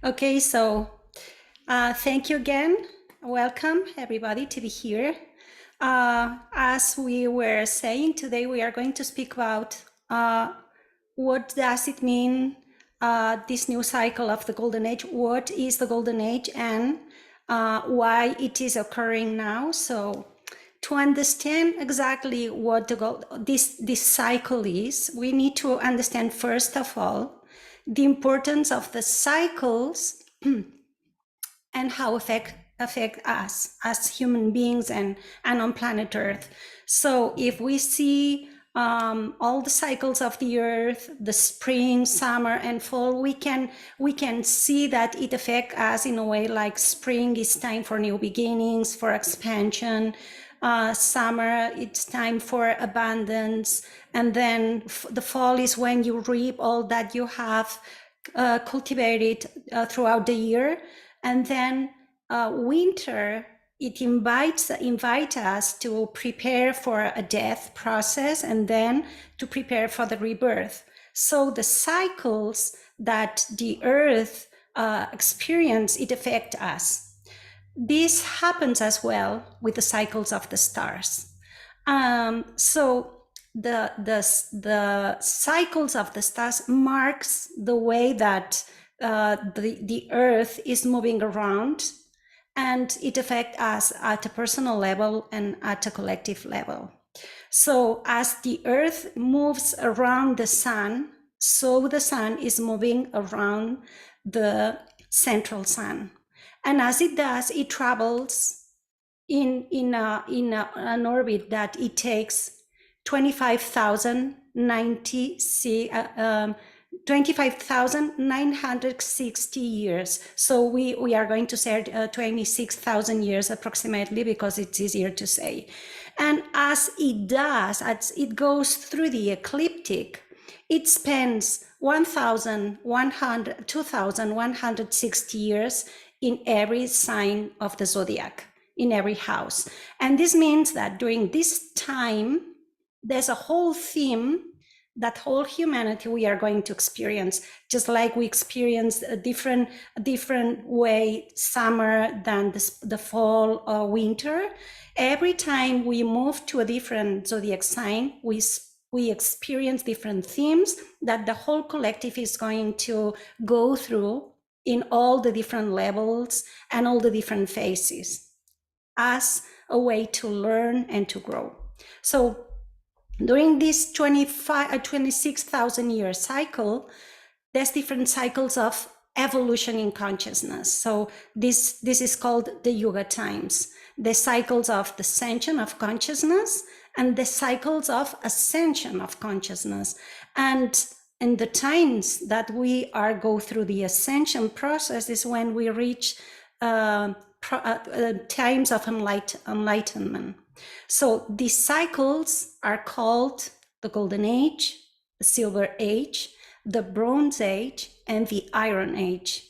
Okay, so thank you again. Welcome everybody to be here. As we were saying today, we are going to speak about what does it mean, this new cycle of the Golden Age, what is the Golden Age and why it is occurring now. So to understand exactly what this cycle is, we need to understand first of all the importance of the cycles and how affect us as human beings and on planet Earth. So if we see all the cycles of the Earth, the spring, summer, and fall, we can see that it affects us in a way like spring is time for new beginnings, for expansion. Summer, it's time for abundance, and then the fall is when you reap all that you have cultivated throughout the year. And then winter, it invite us to prepare for a death process and then to prepare for the rebirth. So the cycles that the earth experience, it affects us. This happens as well with the cycles of the stars. So the cycles of the stars marks the way that the earth is moving around, and it affects us at a personal level and at a collective level. So as the earth moves around the sun, so the sun is moving around the central sun. And as it does, it travels in an orbit that it takes 25,960 years. So we are going to say 26,000 years approximately, because it's easier to say. And as it does, as it goes through the ecliptic, it spends 2,160 years in every sign of the zodiac, in every house. And this means that during this time, there's a whole theme that whole humanity we are going to experience, just like we experience a different way summer than the fall or winter. Every time we move to a different zodiac sign, we experience different themes that the whole collective is going to go through in all the different levels and all the different phases as a way to learn and to grow. So during this 26,000 year cycle, there's different cycles of evolution in consciousness. So this is called the Yuga times, the cycles of descension of consciousness and the cycles of ascension of consciousness. And in the times that we are go through the ascension process is when we reach times of enlightenment. So these cycles are called the Golden Age, the Silver Age, the Bronze Age, and the Iron Age.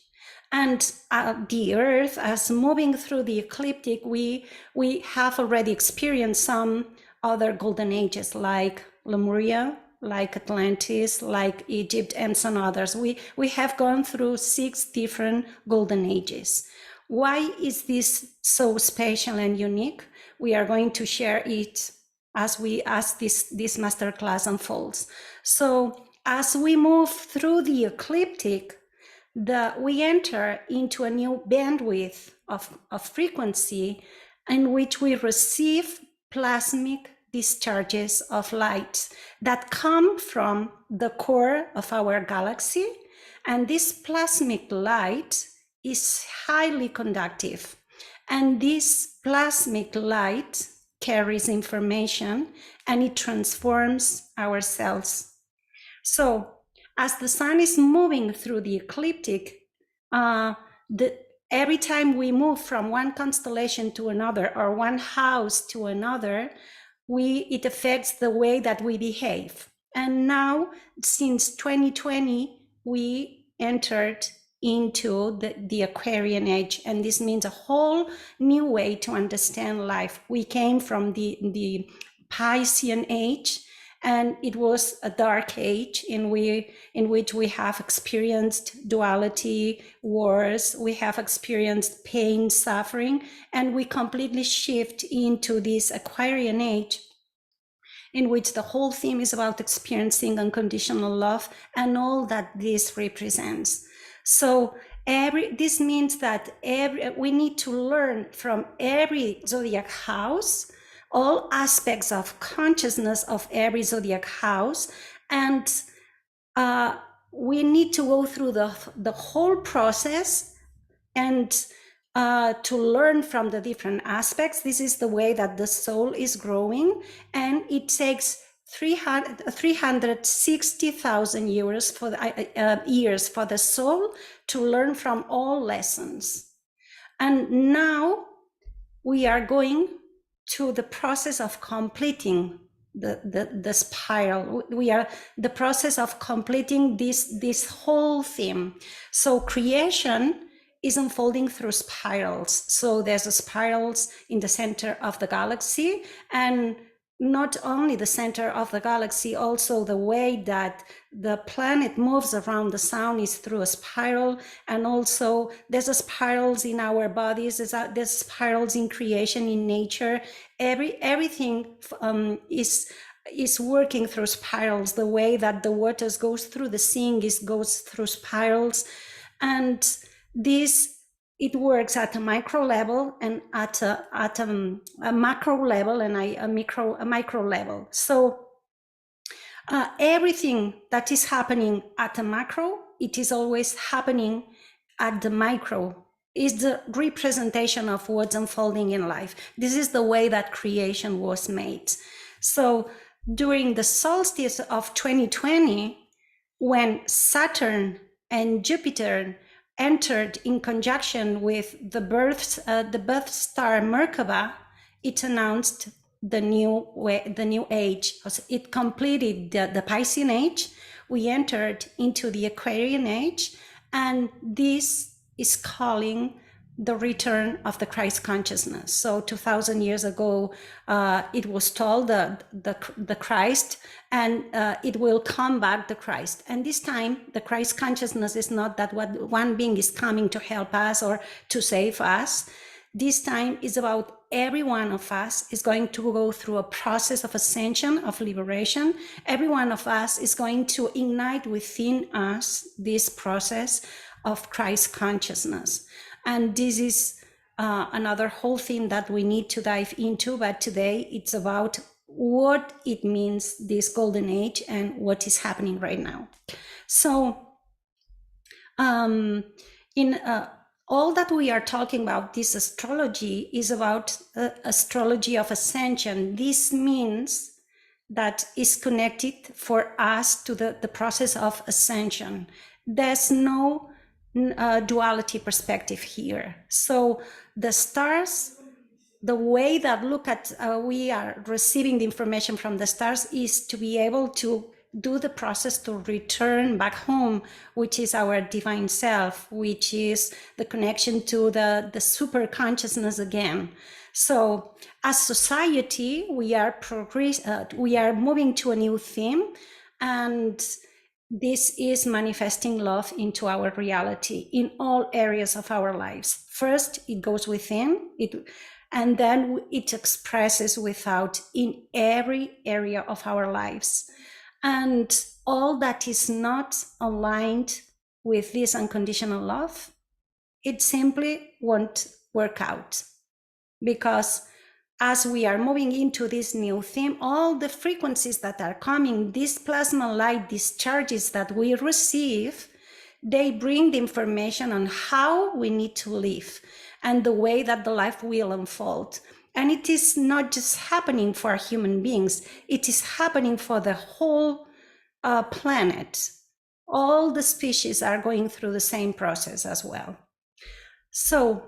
And the Earth, as moving through the ecliptic, we have already experienced some other Golden Ages, like Lemuria, like Atlantis, like Egypt, and some others. We have gone through 6 different Golden Ages. Why is this so special and unique? We are going to share it as this masterclass unfolds. So as we move through the ecliptic, we enter into a new bandwidth of frequency in which we receive plasmic discharges of light that come from the core of our galaxy. And this plasmic light is highly conductive. And this plasmic light carries information and it transforms our cells. So as the sun is moving through the ecliptic, every time we move from one constellation to another or one house to another, it affects the way that we behave. And now, since 2020, we entered into the Aquarian age, and this means a whole new way to understand life. We came from the Piscean age, And it was a dark age in which we have experienced duality, wars, we have experienced pain, suffering, and we completely shift into this Aquarian age in which the whole theme is about experiencing unconditional love and all that this represents. So this means that we need to learn from every zodiac house, all aspects of consciousness of every zodiac house, and we need to go through the whole process and to learn from the different aspects. This is the way that the soul is growing, and it takes 360,000 years for the soul to learn from all lessons. And now we are going to the process of completing the spiral. We are the process of completing this whole theme. So creation is unfolding through spirals. So there's a spirals in the center of the galaxy, and not only the center of the galaxy, also the way that the planet moves around the sun is through a spiral. And also there's a spirals in our bodies, there's spirals in creation, in nature. Everything is working through spirals. The way that the waters goes through the sea goes through spirals. And it works at a micro level and at a macro level and a micro level. So everything that is happening at the macro, it is always happening at the micro. Is the representation of what's unfolding in life. This is the way that creation was made. So during the solstice of 2020, when Saturn and Jupiter entered in conjunction with the birth star Merkaba, it announced the new age. It completed the Piscean age. We entered into the Aquarian age, and this is calling the return of the Christ consciousness. So 2,000 years ago, it was told the Christ, and it will come back, the Christ. And this time, the Christ consciousness is not that one being is coming to help us or to save us. This time is about every one of us is going to go through a process of ascension, of liberation. Every one of us is going to ignite within us this process of Christ consciousness. And this is another whole thing that we need to dive into, but today it's about what it means, this golden age, and what is happening right now. So in all that we are talking about, this astrology is about astrology of ascension. This means that is connected for us to the process of ascension. There's no duality perspective here. So the stars, the way that we are receiving the information from the stars is to be able to do the process to return back home, which is our divine self, which is the connection to the super consciousness again. So as society, we are moving to a new theme, and this is manifesting love into our reality in all areas of our lives. First, it goes within it, and then it expresses without in every area of our lives. And all that is not aligned with this unconditional love, it simply won't work out. Because as we are moving into this new theme, all the frequencies that are coming, this plasma light discharges that we receive, they bring the information on how we need to live and the way that the life will unfold. And it is not just happening for human beings, it is happening for the whole planet. All the species are going through the same process as well. So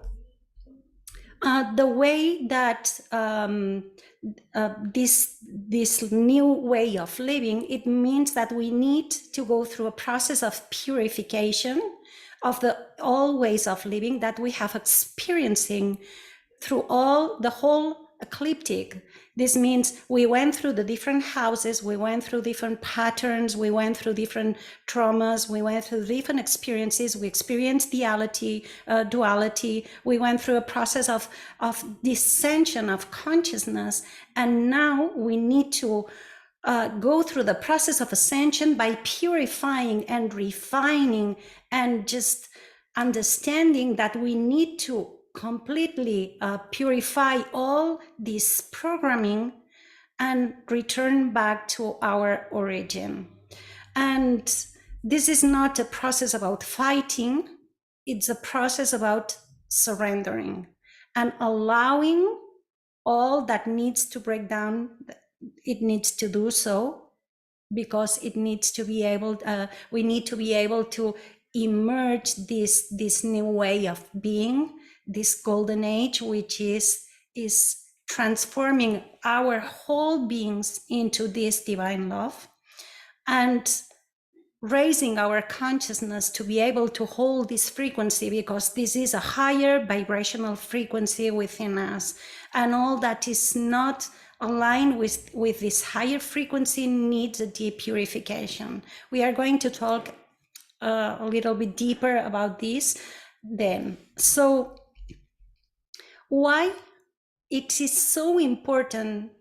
the way that this new way of living, it means that we need to go through a process of purification of all ways of living that we have experiencing through the whole ecliptic. This means we went through the different houses, we went through different patterns, we went through different traumas, we went through different experiences, we experienced duality, we went through a process of dissension of consciousness, and now we need to go through the process of ascension by purifying and refining and just understanding that we need to completely purify all this programming and return back to our origin. And this is not a process about fighting, it's a process about surrendering and allowing all that needs to break down. It needs to do so because it needs to be able, we need to be able to emerge this new way of being, this golden age, which is transforming our whole beings into this divine love and raising our consciousness to be able to hold this frequency, because this is a higher vibrational frequency within us, and all that is not aligned with this higher frequency needs a deep purification. We are going to talk a little bit deeper about this then. So why it is so important,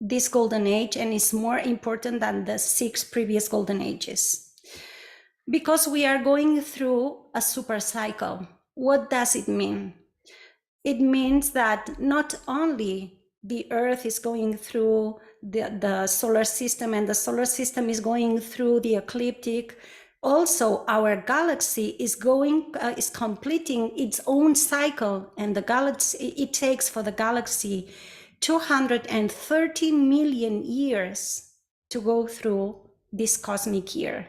this golden age, and is more important than the 6 previous golden ages? Because we are going through a super cycle. What does it mean? It means that not only the Earth is going through the solar system, and the solar system is going through the ecliptic, also our galaxy is completing its own cycle, and the galaxy, it takes for the galaxy 230 million years to go through this cosmic year,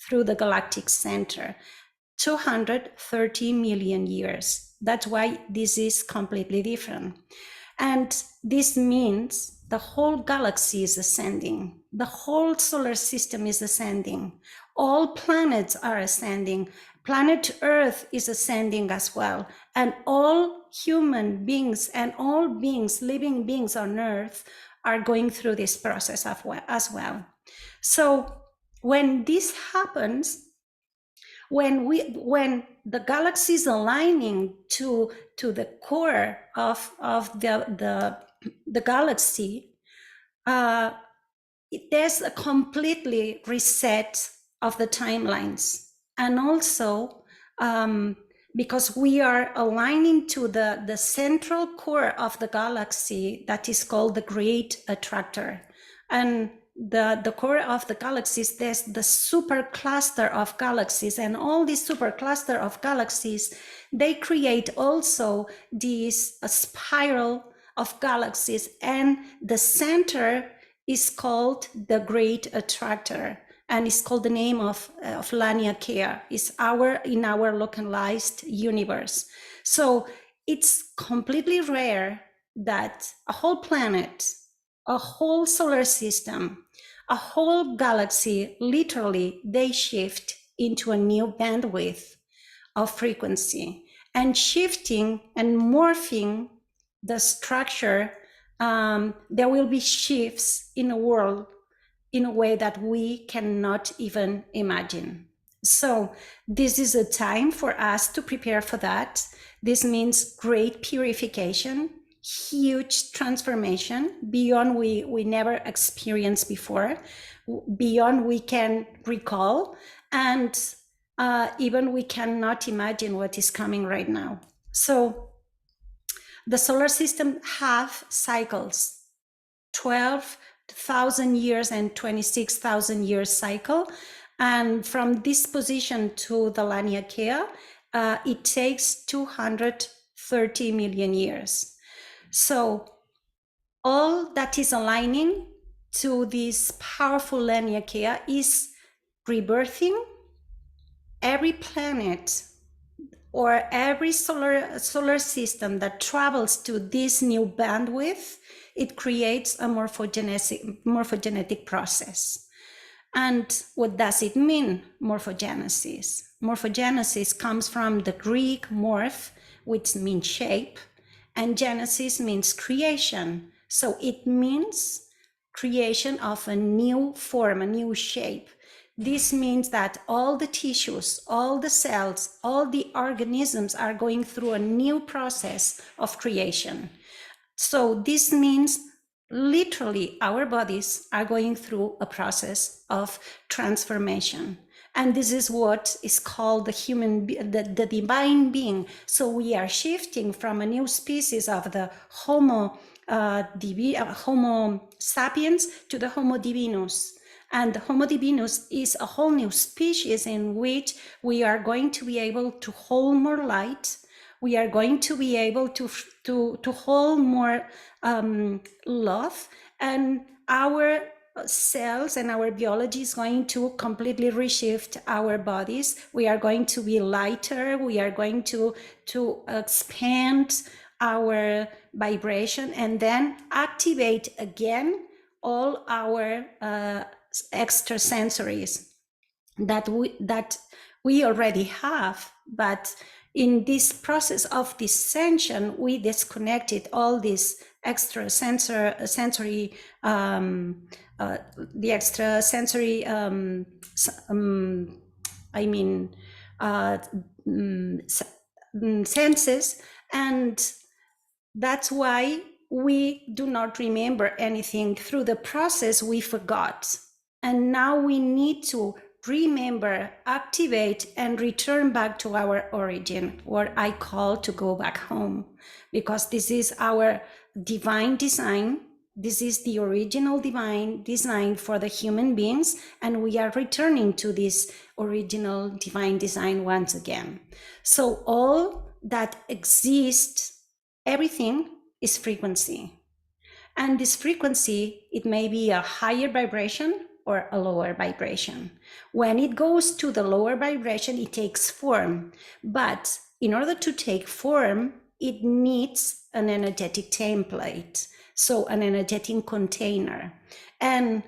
through the galactic center. 230 million years. That's why this is completely different. And this means the whole galaxy is ascending. The whole solar system is ascending. All planets are ascending. Planet Earth is ascending as well. And all human beings and all beings, living beings on Earth, are going through this process as well. So when this happens, when the galaxy is aligning to the core of the galaxy, there's a completely reset of the timelines, and also because we are aligning to the central core of the galaxy that is called the Great Attractor. And the core of the galaxies, there's the super cluster of galaxies, and all these super cluster of galaxies, they create also this spiral of galaxies, and the center is called the Great Attractor, and it's called the name of Laniakea. It's in our localized universe. So it's completely rare that a whole planet, a whole solar system, a whole galaxy, literally, they shift into a new bandwidth of frequency, and shifting and morphing the structure. There will be shifts in the world in a way that we cannot even imagine. So this is a time for us to prepare for that. This means great purification, huge transformation beyond we never experienced before, beyond we can recall, and even we cannot imagine what is coming right now. So the solar system have cycles, 12,000 years and 26,000 years cycle. And from this position to the Laniakea, it takes 230 million years. So all that is aligning to this powerful Laniakea is rebirthing every planet or every solar system that travels to this new bandwidth. It creates a morphogenetic process. And what does it mean, morphogenesis? Morphogenesis comes from the Greek morph, which means shape, and Genesis means creation. So it means creation of a new form, a new shape. This means that all the tissues, all the cells, all the organisms are going through a new process of creation. So this means literally our bodies are going through a process of transformation. And this is what is called the divine being. So we are shifting from a new species of the Homo sapiens to the Homo divinus. And the Homo divinus is a whole new species in which we are going to be able to hold more light. We are going to be able to hold more love, and our cells and our biology is going to completely reshift our bodies. We are going to be lighter. We are going to expand our vibration and then activate again all our extra sensories that we already have. But in this process of dissension, we disconnected all these extra sensory the extra sensory I mean senses, and that's why we do not remember anything. Through the process we forgot, and now we need to remember, activate, and return back to our origin, what I call to go back home, because this is our divine design. This is the original divine design for the human beings, and we are returning to this original divine design once again. So all that exists, everything is frequency. And this frequency, it may be a higher vibration or a lower vibration. When it goes to the lower vibration, it takes form. But in order to take form, it needs an energetic template, so an energetic container. And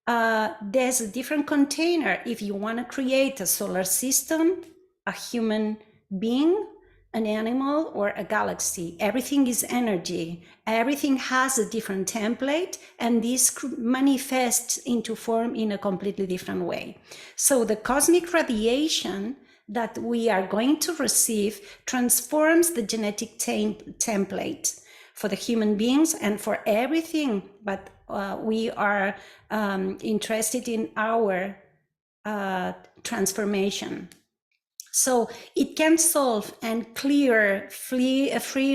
there's a different container if you want to create a solar system, a human being, an animal, or a galaxy. Everything is energy. Everything has a different template, and this manifests into form in a completely different way. So the cosmic radiation that we are going to receive transforms the genetic template for the human beings and for everything. But we are interested in our transformation. So it can solve and clear free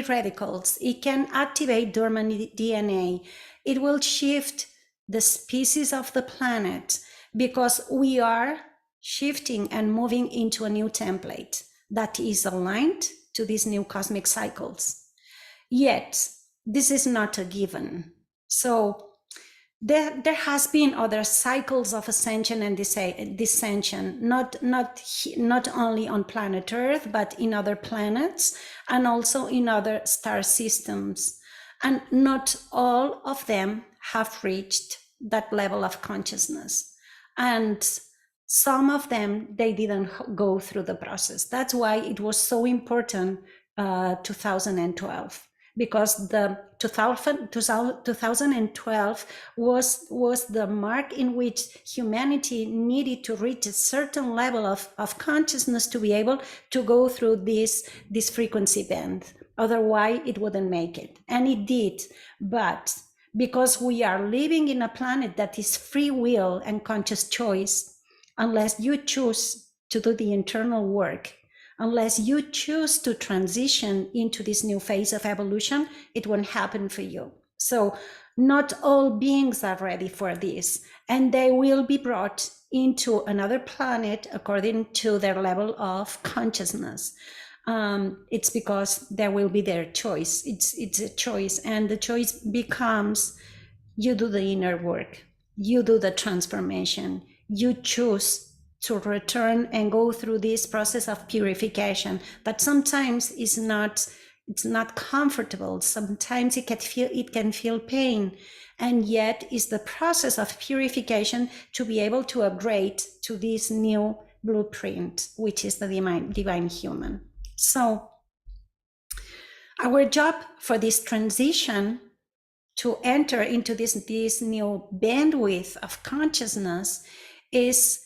radicals. It can activate dormant DNA. It will shift the species of the planet, because we are shifting and moving into a new template that is aligned to these new cosmic cycles. Yet, this is not a given. So there has been other cycles of ascension and descension, not only on planet Earth, but in other planets and also in other star systems. And not all of them have reached that level of consciousness. And some of them, they didn't go through the process. That's why it was so important 2012. Because the 2012 was the mark in which humanity needed to reach a certain level of consciousness to be able to go through this frequency band. Otherwise, it wouldn't make it. And it did. But because we are living in a planet that is free will and conscious choice, unless you choose to do the internal work, unless you choose to transition into this new phase of evolution, it won't happen for you. So not all beings are ready for this, and they will be brought into another planet according to their level of consciousness. It's because there will be their choice. It's a choice, and the choice becomes you do the inner work, you do the transformation, you choose to return and go through this process of purification that sometimes it's not comfortable. Sometimes it can feel pain, and yet is the process of purification to be able to upgrade to this new blueprint, which is the divine human. So Our job for this transition to enter into this new bandwidth of consciousness is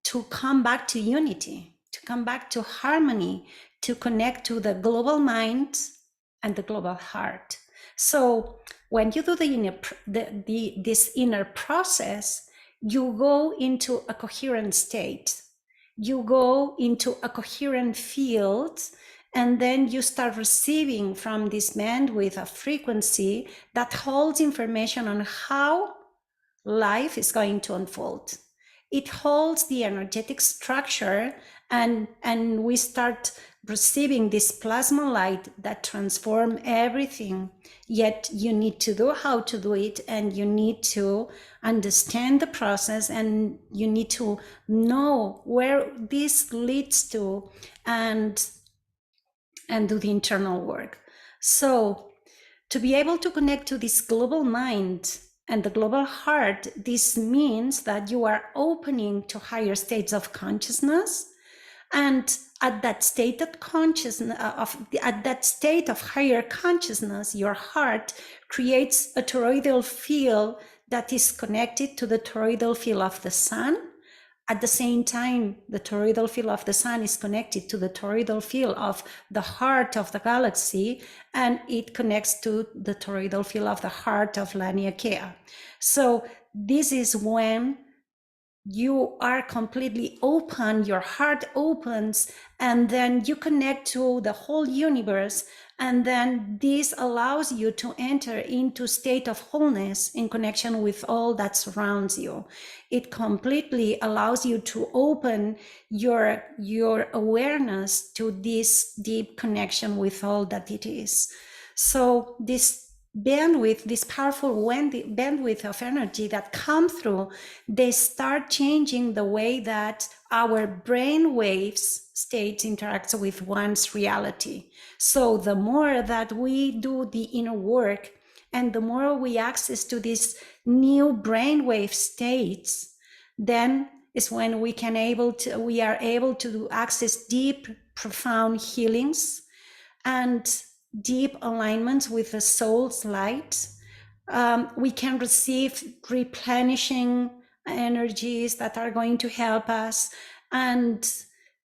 to come back to unity, to come back to harmony, to connect to the global mind and the global heart. So when you do this inner process, you go into a coherent state. You go into a coherent field, and then you start receiving from this bandwidth of frequency that holds information on how life is going to unfold. It holds the energetic structure, and we start receiving this plasma light that transforms everything. Yet you need to know how to do it, and you need to understand the process, and you need to know where this leads to, and do the internal work. So to be able to connect to this global mind and the global heart, this means that you are opening to higher states of consciousness. And at that state of consciousness, at that state of higher consciousness, your heart creates a toroidal field that is connected to the toroidal field of the sun. At the same time, the toroidal field of the sun is connected to the toroidal field of the heart of the galaxy, and it connects to the toroidal field of the heart of Laniakea. So this is when you are completely open, your heart opens, and then you connect to the whole universe. And then this allows you to enter into state of wholeness in connection with all that surrounds you. It completely allows you to open your awareness to this deep connection with all that it is. So this bandwidth, this powerful bandwidth of energy that come through, they start changing the way that our brain waves state interacts with one's reality. So the more that we do the inner work, and the more we access to these new brainwave states, then is when we are able to access deep, profound healings and deep alignments with the soul's light. We can receive replenishing energies that are going to help us. And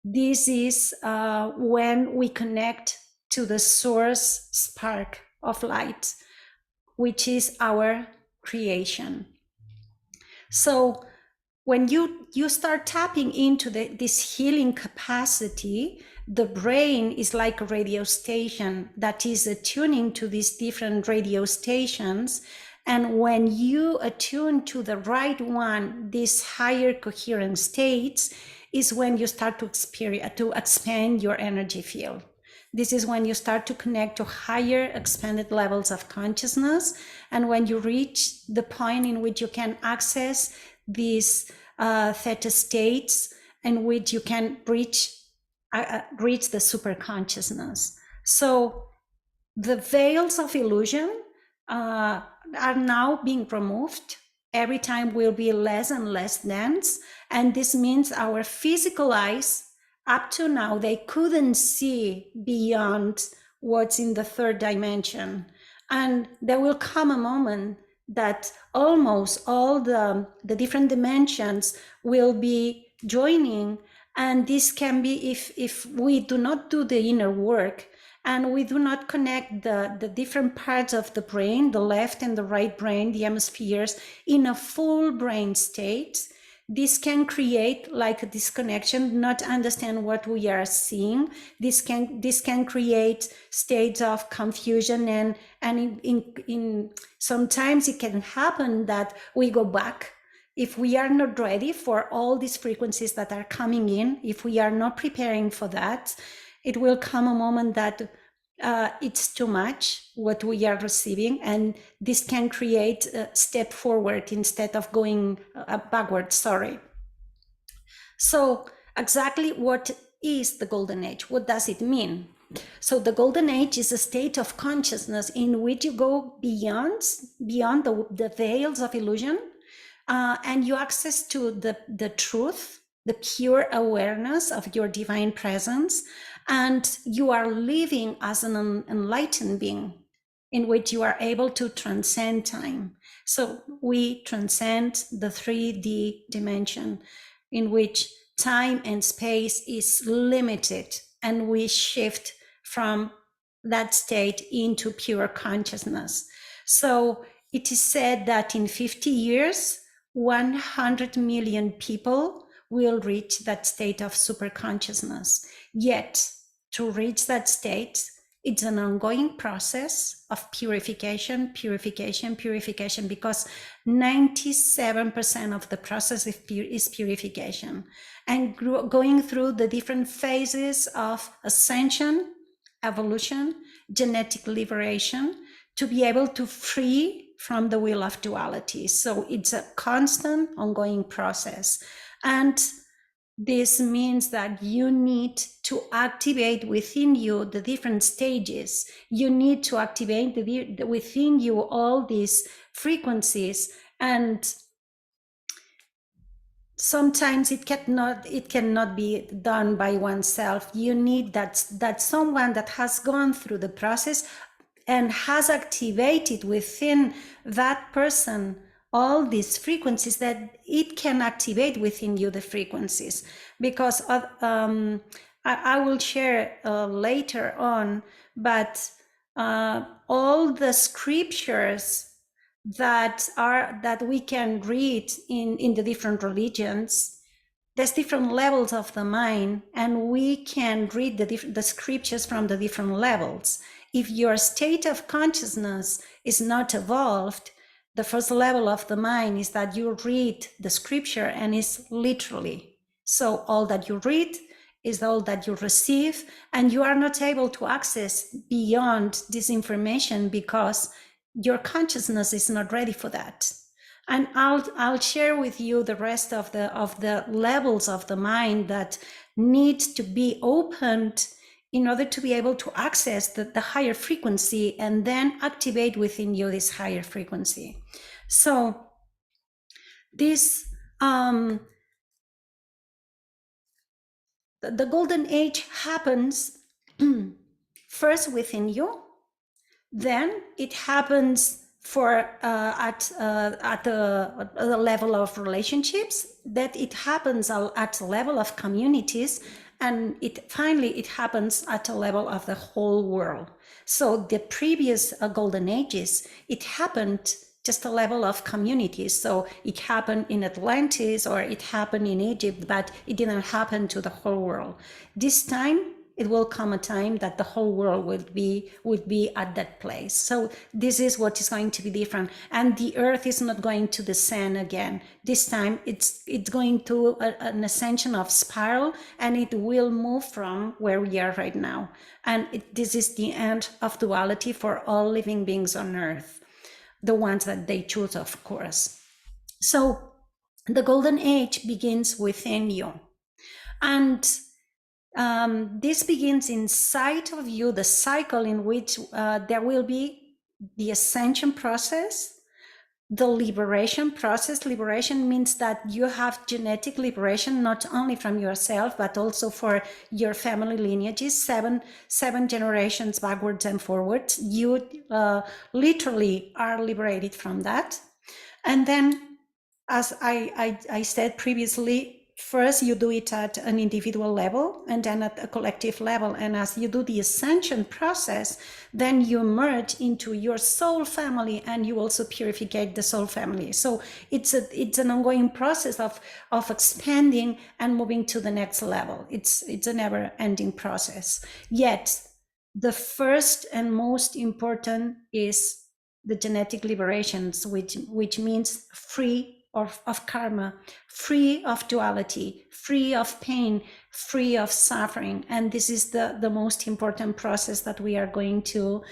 this is when we connect to the source spark of light, which is our creation. So when you start tapping into this healing capacity, the brain is like a radio station that is attuning to these different radio stations. And when you attune to the right one, these higher coherent states, is when you start to expand your energy field. This is when you start to connect to higher expanded levels of consciousness. And when you reach the point in which you can access these theta states, in which you can reach the super consciousness. So the veils of illusion are now being removed. Every time will be less and less dense. And this means our physical eyes, up to now, they couldn't see beyond what's in the third dimension. And there will come a moment that almost all the different dimensions will be joining. And this can be if we do not do the inner work, and we do not connect the different parts of the brain, the left and the right brain, the hemispheres, in a full brain state, this can create like a disconnection, not understand what we are seeing. This can create states of confusion, and in sometimes it can happen that we go back. If we are not ready for all these frequencies that are coming in, if we are not preparing for that, it will come a moment that it's too much what we are receiving, and this can create a step forward instead of going backwards. Sorry. So exactly what is the golden age? What does it mean? So the golden age is a state of consciousness in which you go beyond the veils of illusion, and you access to the truth, the pure awareness of your divine presence. And you are living as an enlightened being in which you are able to transcend time. So we transcend the 3D dimension in which time and space is limited, and we shift from that state into pure consciousness. So it is said that in 50 years, 100 million people will reach that state of super consciousness. Yet, to reach that state, it's an ongoing process of purification, purification, purification, because 97% of the process is purification. And going through the different phases of ascension, evolution, genetic liberation, to be able to free from the wheel of duality. So it's a constant, ongoing process. And this means that you need to activate within you the different stages. You need to activate within you all these frequencies. And sometimes it cannot be done by oneself. You need that someone that has gone through the process and has activated within that person all these frequencies, that it can activate within you the frequencies. Because I will share later on, but all the scriptures that we can read in the different religions, there's different levels of the mind, and we can read the scriptures from the different levels. If your state of consciousness is not evolved, the first level of the mind is that you read the scripture and it's literally. So all that you read is all that you receive, and you are not able to access beyond this information because your consciousness is not ready for that. And I'll share with you the rest of the levels of the mind that need to be opened in order to be able to access the higher frequency and then activate within you this higher frequency. So this the golden age happens first within you, then it happens at the level of relationships, that it happens at the level of communities, and it happens at a level of the whole world. So the previous golden ages, it happened just a level of communities. So it happened in Atlantis or it happened in Egypt, but it didn't happen to the whole world. This time, it will come a time that the whole world would be at that place. So this is what is going to be different, and the earth is not going to descend again. This time it's going to an ascension of spiral, and it will move from where we are right now. And this is the end of duality for all living beings on earth, the ones that they choose, of course. So the golden age begins within you, and this begins inside of you, the cycle in which there will be the ascension process, the liberation process. Liberation means that you have genetic liberation, not only from yourself, but also for your family lineages, seven generations backwards and forwards. You literally are liberated from that. And then, as I said previously, first you do it at an individual level and then at a collective level. And as you do the ascension process, then you merge into your soul family, and you also purify the soul family. So it's an ongoing process of expanding and moving to the next level. It's a never ending process. Yet the first and most important is the genetic liberations, which means free of karma, free of duality, free of pain, free of suffering. And this is the most important process that we are going to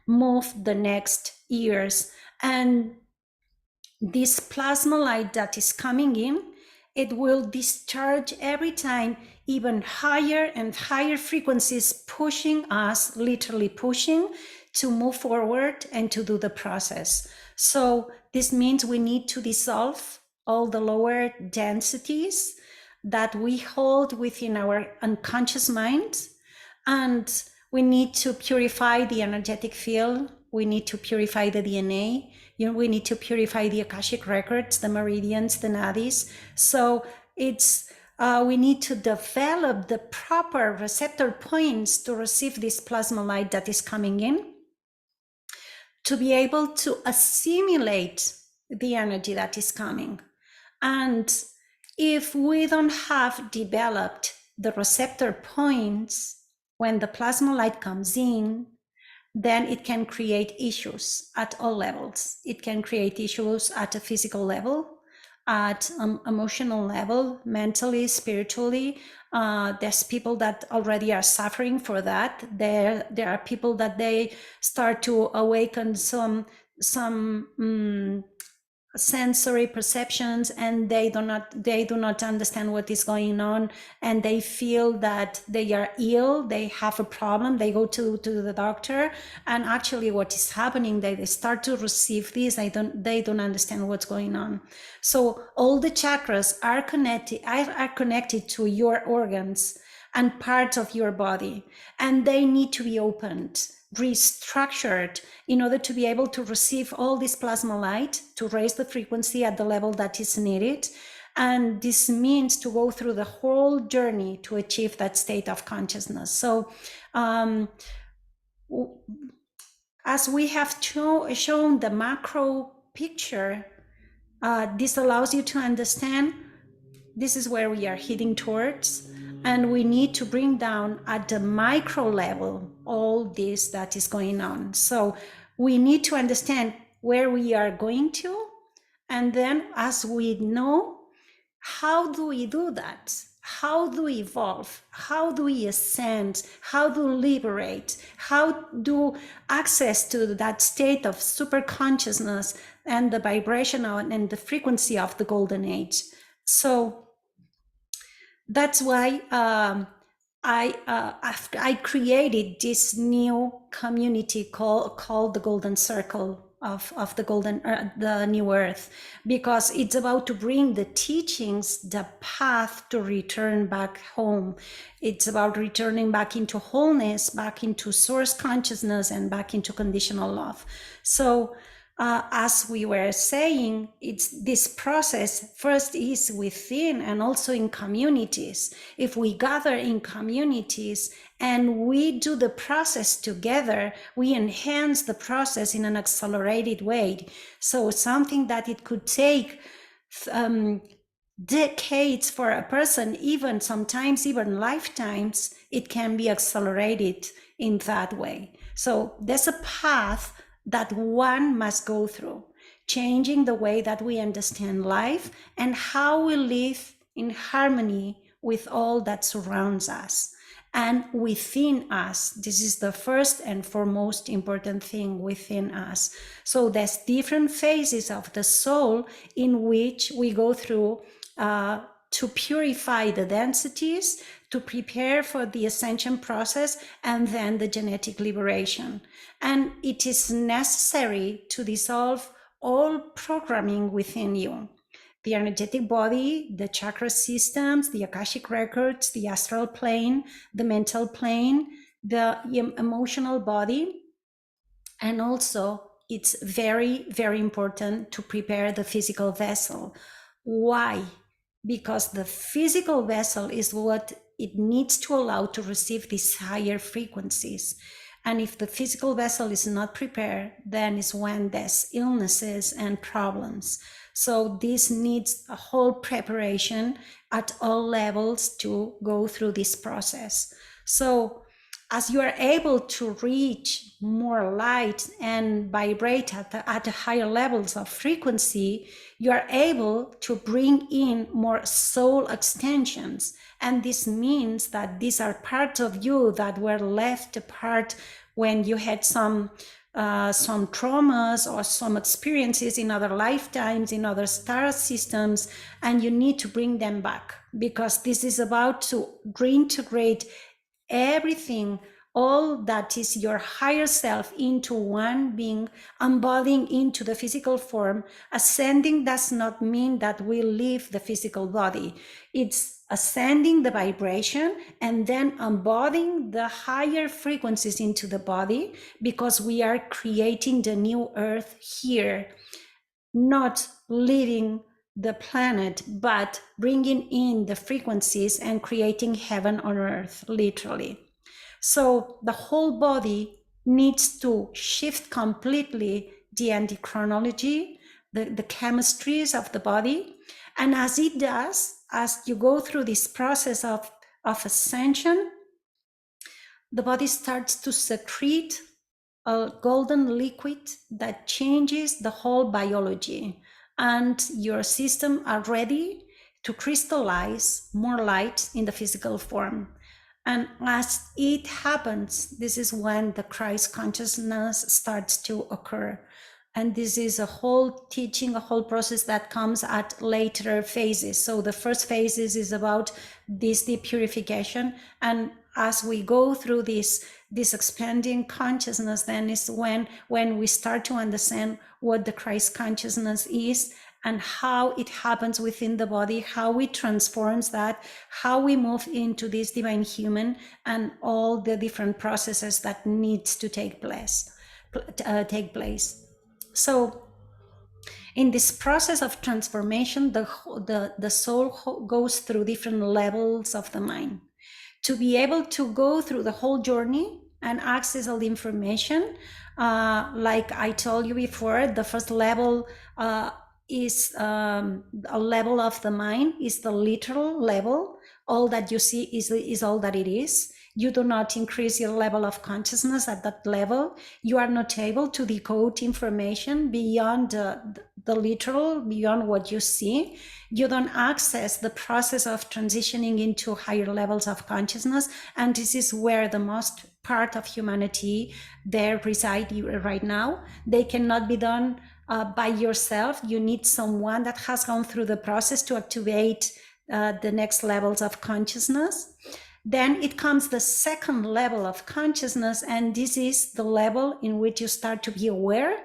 move the next years. And this plasma light that is coming in, it will discharge every time even higher and higher frequencies, pushing us, literally pushing, to move forward and to do the process. So this means we need to dissolve all the lower densities that we hold within our unconscious mind. And we need to purify the energetic field. We need to purify the DNA. We need to purify the Akashic records, the meridians, the nadis. So we need to develop the proper receptor points to receive this plasma light that is coming in, to be able to assimilate the energy that is coming. And if we don't have developed the receptor points when the plasma light comes in, then it can create issues at all levels. It can create issues at a physical level, at emotional level, mentally, spiritually. There's people that already are suffering for that. There are people that they start to awaken some sensory perceptions, and they do not understand what is going on, and they feel that they are ill, they have a problem, they go to the doctor, and actually what is happening, they start to receive this, they don't understand what's going on. So all the chakras are connected to your organs and parts of your body, and they need to be opened, restructured, in order to be able to receive all this plasma light, to raise the frequency at the level that is needed. And this means to go through the whole journey to achieve that state of consciousness. So as we have shown the macro picture, this allows you to understand this is where we are heading towards, and we need to bring down at the micro level all this that is going on. So we need to understand where we are going to, and then as we know, how do we do that? How do we evolve? How do we ascend? How do we liberate? How do access to that state of super consciousness and the vibrational and the frequency of the golden age? So that's why I created this new community called the Golden Circle of the New Earth, because it's about to bring the teachings, the path to return back home. It's about returning back into wholeness, back into source consciousness, and back into conditional love. So as we were saying, it's this process first is within and also in communities. If we gather in communities and we do the process together, we enhance the process in an accelerated way. So something that it could take decades for a person, even sometimes even lifetimes, it can be accelerated in that way. So there's a path that one must go through, changing the way that we understand life and how we live in harmony with all that surrounds us and within us. This is the first and foremost important thing, within us. So there's different phases of the soul in which we go through to purify the densities, to prepare for the ascension process, and then the genetic liberation. And it is necessary to dissolve all programming within you. The energetic body, the chakra systems, the Akashic records, the astral plane, the mental plane, the emotional body. And also, it's very, very important to prepare the physical vessel. Why? Because the physical vessel is what it needs to allow to receive these higher frequencies. And if the physical vessel is not prepared, then is when there's illnesses and problems. So this needs a whole preparation at all levels to go through this process. So as you are able to reach more light and vibrate at higher levels of frequency, you are able to bring in more soul extensions. And this means that these are parts of you that were left apart when you had some traumas or some experiences in other lifetimes, in other star systems, and you need to bring them back, because this is about to reintegrate everything all that is your higher self into one being, embodying into the physical form. Ascending does not mean that we leave the physical body. It's ascending the vibration and then embodying the higher frequencies into the body, because we are creating the new earth here, not leaving the planet, but bringing in the frequencies and creating heaven on earth, literally. So the whole body needs to shift completely the endocrinology, the chemistries of the body. And as it does, as you go through this process of ascension, the body starts to secrete a golden liquid that changes the whole biology, and your system are ready to crystallize more light in the physical form. And as it happens, this is when the Christ consciousness starts to occur. And this is a whole teaching, a whole process that comes at later phases. So the first phases is about this deep purification. And as we go through this expanding consciousness, then is when we start to understand what the Christ consciousness is and how it happens within the body, how it transforms that, how we move into this divine human, and all the different processes that needs to take place. So in this process of transformation, the soul goes through different levels of the mind. To be able to go through the whole journey and access all the information, like I told you before, the first level is a level of the mind, is the literal level. All that you see is all that it is. You do not increase your level of consciousness at that level. You are not able to decode information beyond the literal, beyond what you see. You don't access the process of transitioning into higher levels of consciousness. And this is where the most part of humanity there reside right now. They cannot be done by yourself. You need someone that has gone through the process to activate the next levels of consciousness. Then it comes the second level of consciousness, and this is the level in which you start to be aware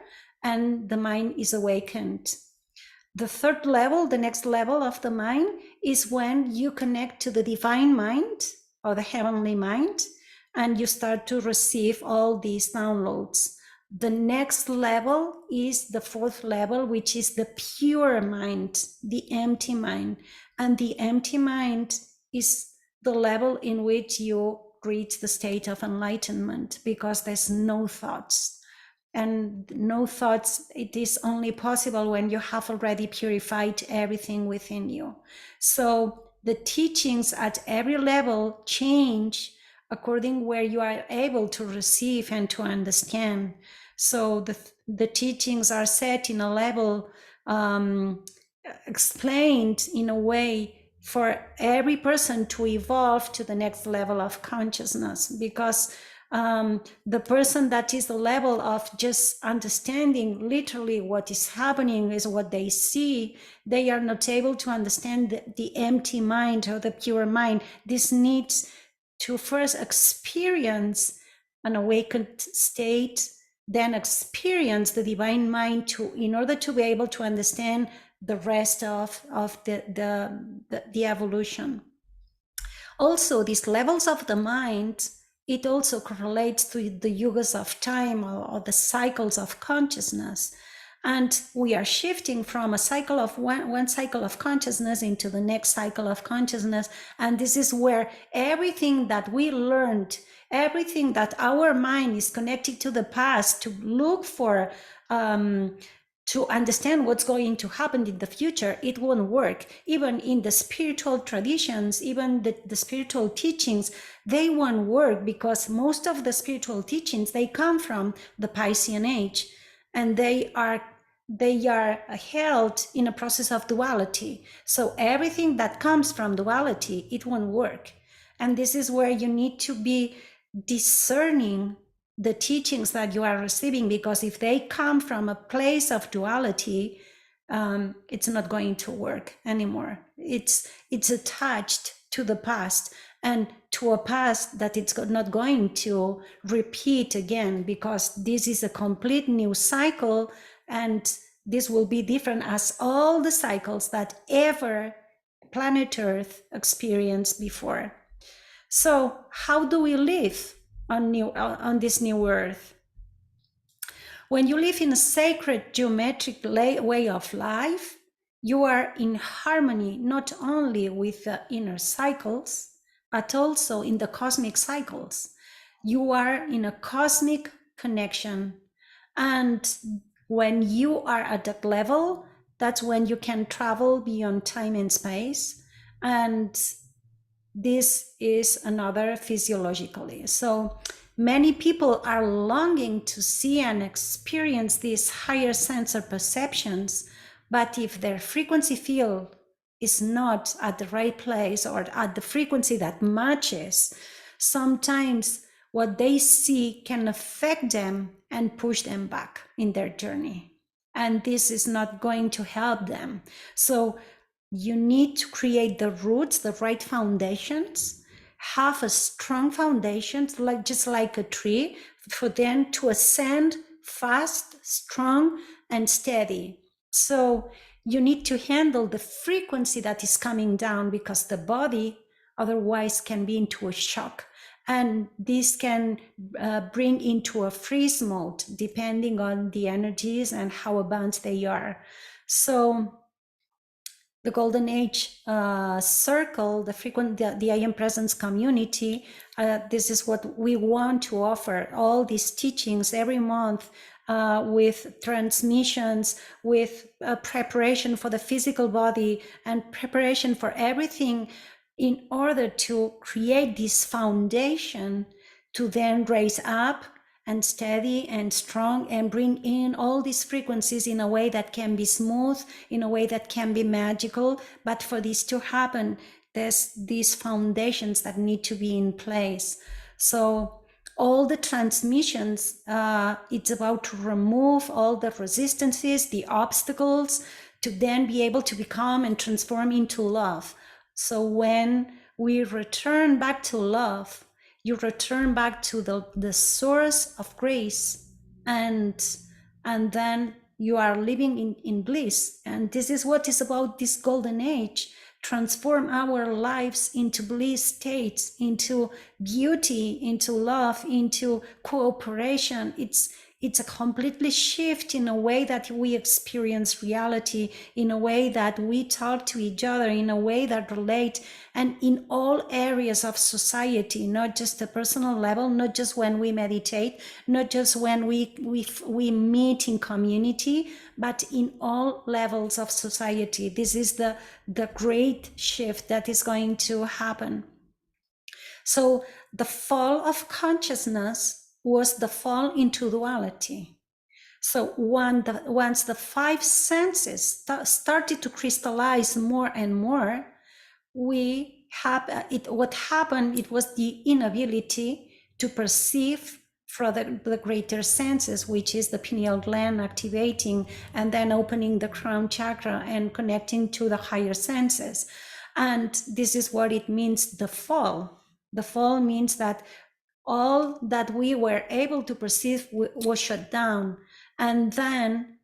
and the mind is awakened. The third level, the next level of the mind, is when you connect to the divine mind or the heavenly mind, and you start to receive all these downloads. The next level is the fourth level, which is the pure mind, the empty mind. And the empty mind is the level in which you reach the state of enlightenment, because there's no thoughts. And no thoughts, it is only possible when you have already purified everything within you. So the teachings at every level change according where you are able to receive and to understand. So the teachings are set in a level, explained in a way for every person to evolve to the next level of consciousness, because the person that is the level of just understanding literally what is happening is what they see, they are not able to understand the empty mind or the pure mind. This needs to first experience an awakened state, then experience the divine mind in order to be able to understand the rest of the evolution. Also, these levels of the mind, it also correlates to the yugas of time or the cycles of consciousness. And we are shifting from a cycle of one cycle of consciousness into the next cycle of consciousness. And this is where everything that we learned, everything that our mind is connected to the past to look for, to understand what's going to happen in the future, it won't work. Even in the spiritual traditions, even the spiritual teachings, they won't work, because most of the spiritual teachings, they come from the Piscean age, and they are held in a process of duality. So everything that comes from duality, it won't work. And this is where you need to be discerning the teachings that you are receiving, because if they come from a place of duality, it's not going to work anymore. It's attached to the past, and to a past that it's not going to repeat again, because this is a complete new cycle, and this will be different as all the cycles that ever planet Earth experienced before. So how do we live on this new Earth? When you live in a sacred geometric way of life, you are in harmony not only with the inner cycles, but also in the cosmic cycles. You are in a cosmic connection. And when you are at that level, that's when you can travel beyond time and space. And this is another physiologically. So many people are longing to see and experience these higher sensor perceptions, but if their frequency field is not at the right place or at the frequency that matches, sometimes what they see can affect them and push them back in their journey. And this is not going to help them. So you need to create the roots, the right foundations, have a strong foundation, just like a tree, for them to ascend fast, strong, and steady. So you need to handle the frequency that is coming down, because the body otherwise can be into a shock. And this can bring into a freeze mode, depending on the energies and how abundant they are. So the Golden Age circle, the I Am Presence community, this is what we want to offer, all these teachings every month, with transmissions, with preparation for the physical body and preparation for everything, in order to create this foundation to then raise up and steady and strong and bring in all these frequencies in a way that can be smooth, in a way that can be magical. But for this to happen, there's these foundations that need to be in place. So all the transmissions, it's about to remove all the resistances, the obstacles, to then be able to become and transform into love. So when we return back to love, you return back to the source of grace, and then you are living in bliss. And this is what is about this golden age: transform our lives into bliss states, into beauty, into love, into cooperation. It's a completely shift in a way that we experience reality, in a way that we talk to each other, in a way that relate, and in all areas of society, not just the personal level, not just when we meditate, not just when we meet in community, but in all levels of society. This is the great shift that is going to happen. So the fall of consciousness was the fall into duality. So once the five senses started to crystallize more and more, what happened, it was the inability to perceive from the greater senses, which is the pineal gland activating and then opening the crown chakra and connecting to the higher senses. And this is what it means, the fall. The fall means that all that we were able to perceive was shut down. And then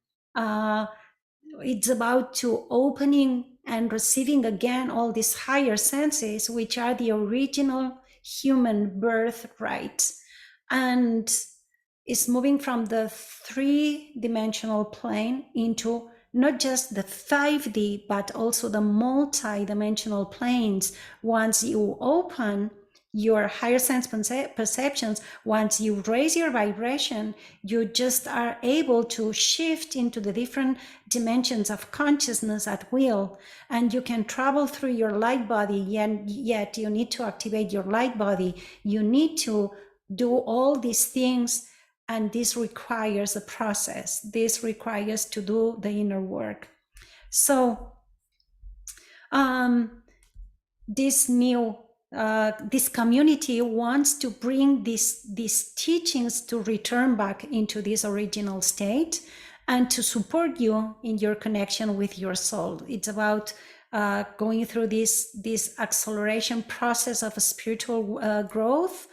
it's about to opening and receiving again all these higher senses, which are the original human birthright. And it's moving from the three-dimensional plane into not just the 5D, but also the multi-dimensional planes. Once you open your higher sense perceptions, once you raise your vibration, you just are able to shift into the different dimensions of consciousness at will, and you can travel through your light body. Yet you need to activate your light body. You need to do all these things, and this requires a process. This requires to do the inner work. So this community wants to bring these teachings to return back into this original state and to support you in your connection with your soul. It's about going through this acceleration process of spiritual growth,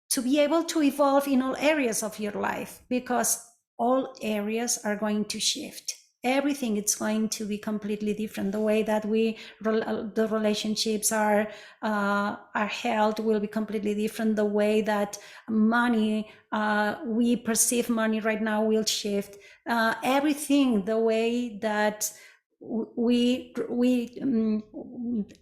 to be able to evolve in all areas of your life, because all areas are going to shift. Everything is going to be completely different. The way that the relationships are held will be completely different. The way that money, we perceive money right now, will shift. Everything, the way that we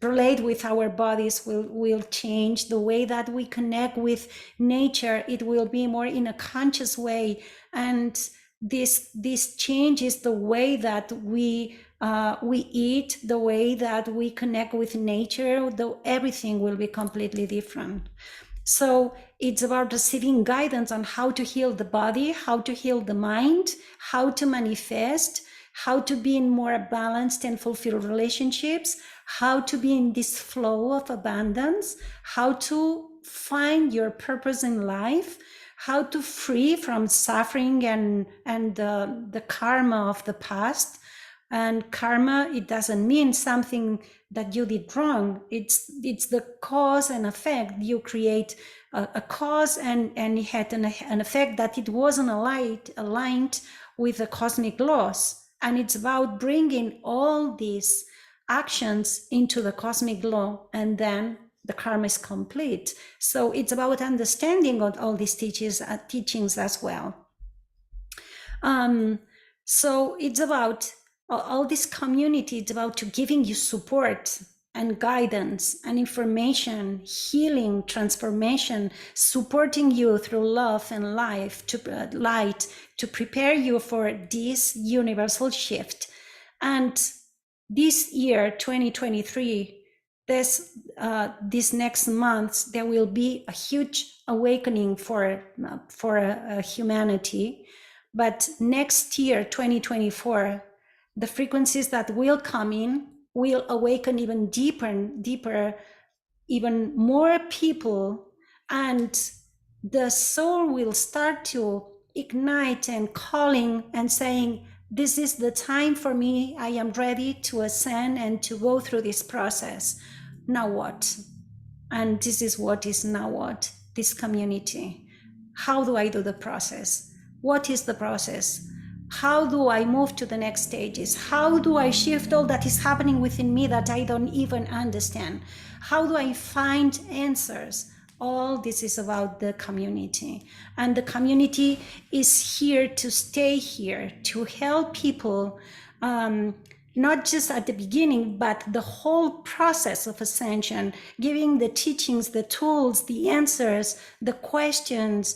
relate with our bodies will change. The way that we connect with nature, it will be more in a conscious way. And this changes the way that we eat, the way that we connect with nature. Though everything will be completely different. So it's about receiving guidance on how to heal the body, how to heal the mind, how to manifest, how to be in more balanced and fulfilled relationships, how to be in this flow of abundance, how to find your purpose in life, how to free from suffering and the karma of the past. And karma, it doesn't mean something that you did wrong. It's the cause and effect. You create a cause and it had an effect that it wasn't aligned with the cosmic laws. And it's about bringing all these actions into the cosmic law, and then the karma is complete. So it's about understanding all these teachings as well. So it's about all this community. It's about to giving you support and guidance and information, healing, transformation, supporting you through love and light to prepare you for this universal shift. And this year, 2023, this next month, there will be a huge awakening for humanity. But next year, 2024, the frequencies that will come in will awaken even deeper, even more people, and the soul will start to ignite and calling and saying, this is the time for me. I am ready to ascend and to go through this process. Now what? And this is what is now what? This community. How do I do the process? What is the process? How do I move to the next stages? How do I shift all that is happening within me that I don't even understand? How do I find answers? All this is about the community. And the community is here to stay here, to help people, not just at the beginning, but the whole process of ascension, giving the teachings, the tools, the answers, the questions,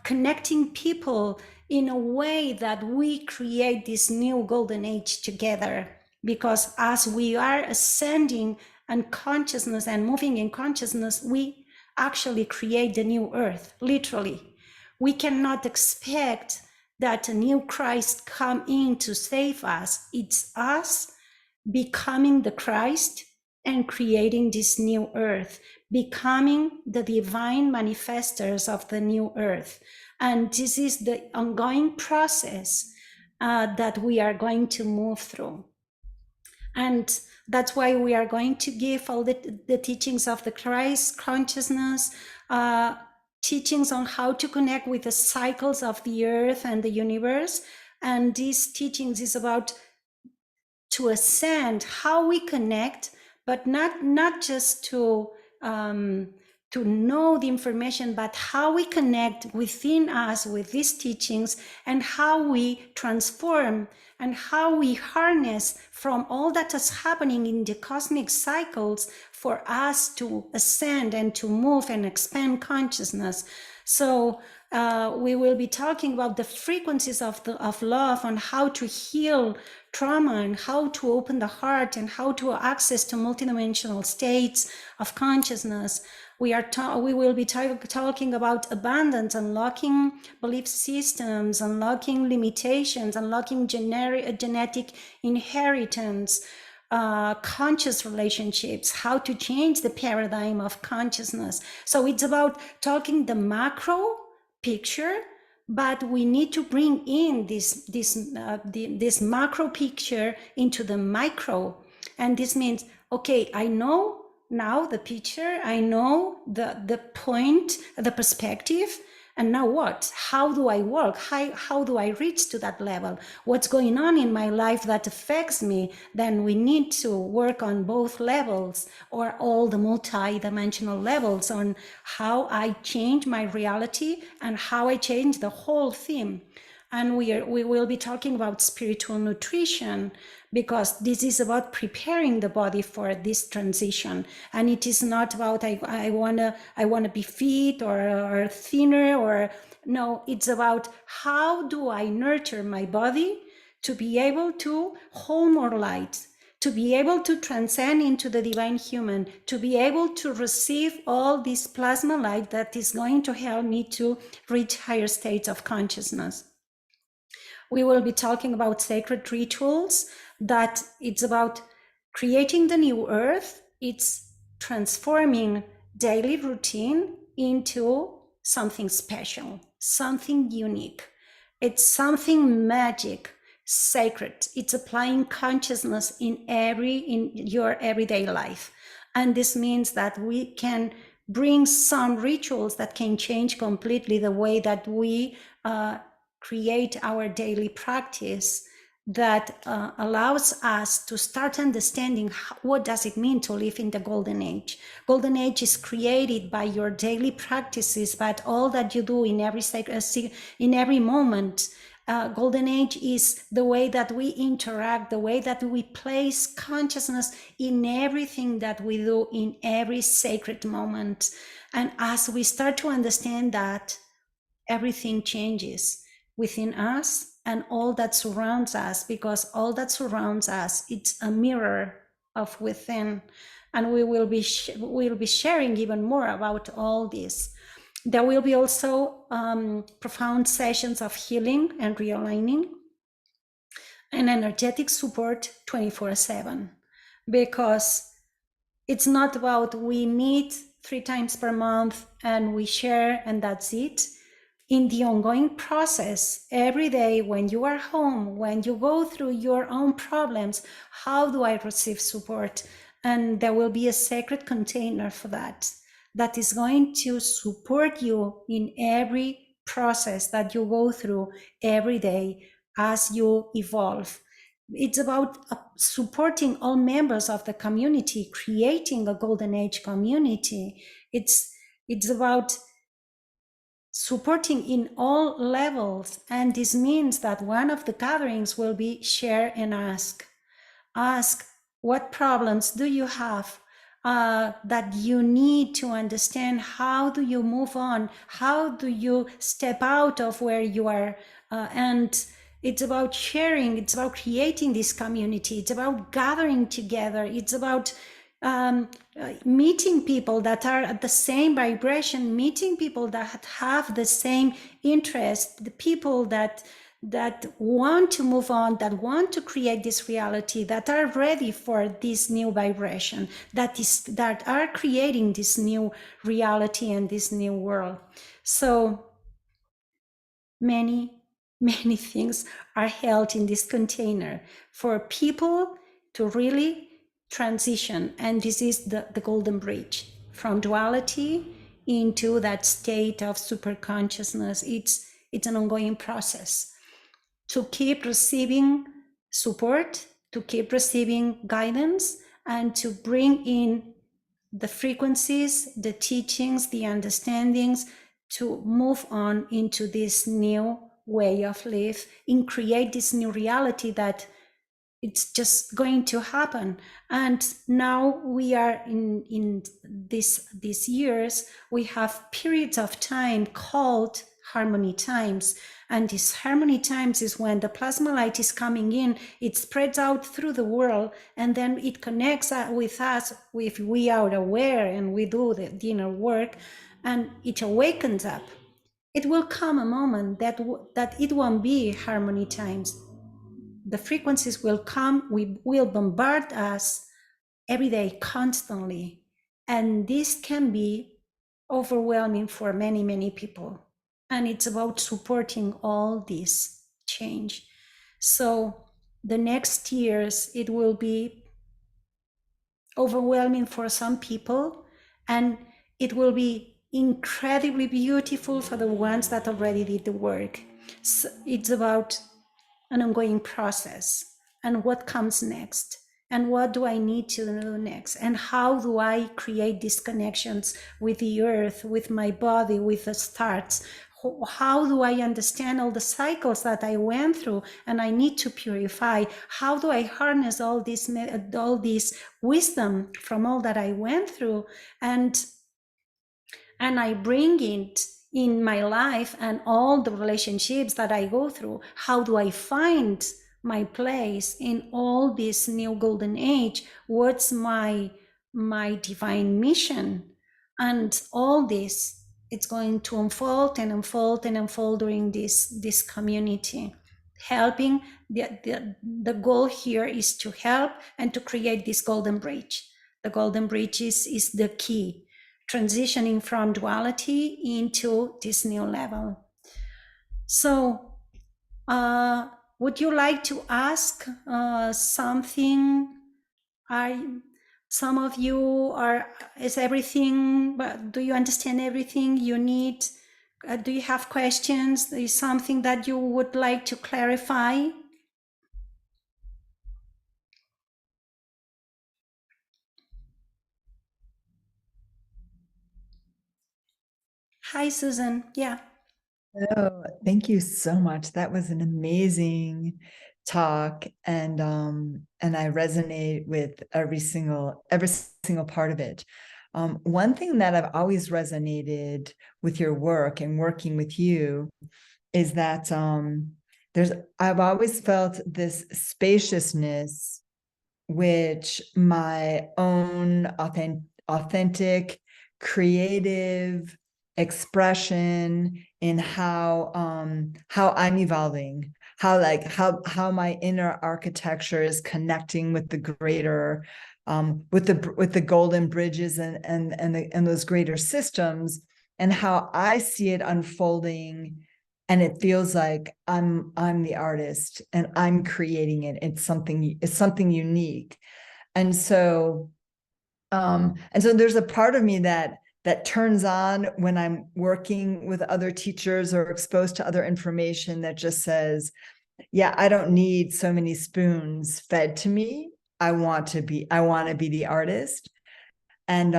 connecting people in a way that we create this new golden age together. Because as we are ascending in consciousness and moving in consciousness, we actually create the new earth, literally. We cannot expect that a new Christ come in to save us. It's us becoming the Christ and creating this new earth, becoming the divine manifestors of the new earth. And this is the ongoing process that we are going to move through. And that's why we are going to give all the teachings of the Christ consciousness, teachings on how to connect with the cycles of the earth and the universe. And these teachings is about to ascend, how we connect, but not just to know the information, but how we connect within us with these teachings, and how we transform and how we harness from all that is happening in the cosmic cycles for us to ascend and to move and expand consciousness. So we will be talking about the frequencies of love, on how to heal trauma and how to open the heart and how to access to multidimensional states of consciousness. We will be talking about abundance, unlocking belief systems, unlocking limitations, unlocking genetic inheritance, conscious relationships, how to change the paradigm of consciousness. So it's about talking the macro picture, but we need to bring in this macro picture into the micro And this means, okay, I know now the picture, I know the point, the perspective, and now what? How do I work? How do I reach to that level? What's going on in my life that affects me? Then we need to work on both levels, or all the multi-dimensional levels, on how I change my reality and how I change the whole theme. And we will be talking about spiritual nutrition, because this is about preparing the body for this transition. And it is not about I wanna be fit or thinner, or no, it's about how do I nurture my body to be able to hold more light, to be able to transcend into the divine human, to be able to receive all this plasma light that is going to help me to reach higher states of consciousness. We will be talking about sacred rituals, that it's about creating the new earth. It's transforming daily routine into something special, something unique. It's something magic, sacred. It's applying consciousness in your everyday life. And this means that we can bring some rituals that can change completely the way that we create our daily practice, that allows us to start understanding what does it mean to live in the golden age. Golden age is created by your daily practices, but all that you do in every moment. Golden age is the way that we interact, the way that we place consciousness in everything that we do, in every sacred moment. And as we start to understand that, everything changes within us and all that surrounds us, because all that surrounds us, it's a mirror of within. And we will be we'll be sharing even more about all this. There will be also profound sessions of healing and realigning, and energetic support 24/7, because it's not about we meet 3 times per month and we share and that's it. In the ongoing process, every day when you are home, when you go through your own problems, how do I receive support? And there will be a sacred container for that, that is going to support you in every process that you go through every day as you evolve. It's about supporting all members of the community, creating a golden age community. It's about supporting in all levels. And this means that one of the gatherings will be share and ask. Ask, what problems do you have that you need to understand? How do you move on? How do you step out of where you are? And it's about sharing. It's about creating this community. It's about gathering together. It's about meeting people that are at the same vibration, meeting people that have the same interest, the people that want to move on, that want to create this reality, that are ready for this new vibration, that are creating this new reality and this new world. So many things are held in this container for people to really transition. And this is the golden bridge from duality into that state of super consciousness. It's an ongoing process to keep receiving support, to keep receiving guidance, and to bring in the frequencies, the teachings, the understandings, to move on into this new way of life and create this new reality that it's just going to happen. And now we are in these years, we have periods of time called harmony times. And these harmony times is when the plasma light is coming in, it spreads out through the world, and then it connects with us if we are aware and we do the inner work, and it awakens up. It will come a moment that it won't be harmony times. The frequencies will come, will bombard us every day, constantly. And this can be overwhelming for many people. And it's about supporting all this change. So the next years, it will be overwhelming for some people, and it will be incredibly beautiful for the ones that already did the work. So it's about an ongoing process and what comes next, and what do I need to do next, and how do I create these connections with the earth, with my body, with the stars. How do I understand all the cycles that I went through and I need to purify? How do I harness all this wisdom from all that I went through, and I bring it in my life and all the relationships that I go through? How do I find my place in all this new golden age? What's my divine mission? And all this, it's going to unfold and unfold and unfold during this community. Helping, the goal here is to help and to create this golden bridge. The golden bridge is the key, transitioning from duality into this new level. So, would you like to ask something? Some of you are, is everything, but do you understand everything you need? Do you have questions? Is something that you would like to clarify? Hi, Susan. Yeah. Oh, thank you so much. That was an amazing talk, and I resonate with every single part of it. One thing that I've always resonated with your work and working with you is that I've always felt this spaciousness, which my own authentic, creative expression in how I'm evolving, how my inner architecture is connecting with the greater, with the golden bridges and those greater systems, and how I see it unfolding. And it feels like I'm the artist and I'm creating it. It's something unique. And so there's a part of me that turns on when I'm working with other teachers or exposed to other information that just says, yeah, I don't need so many spoons fed to me. I want to be the artist. And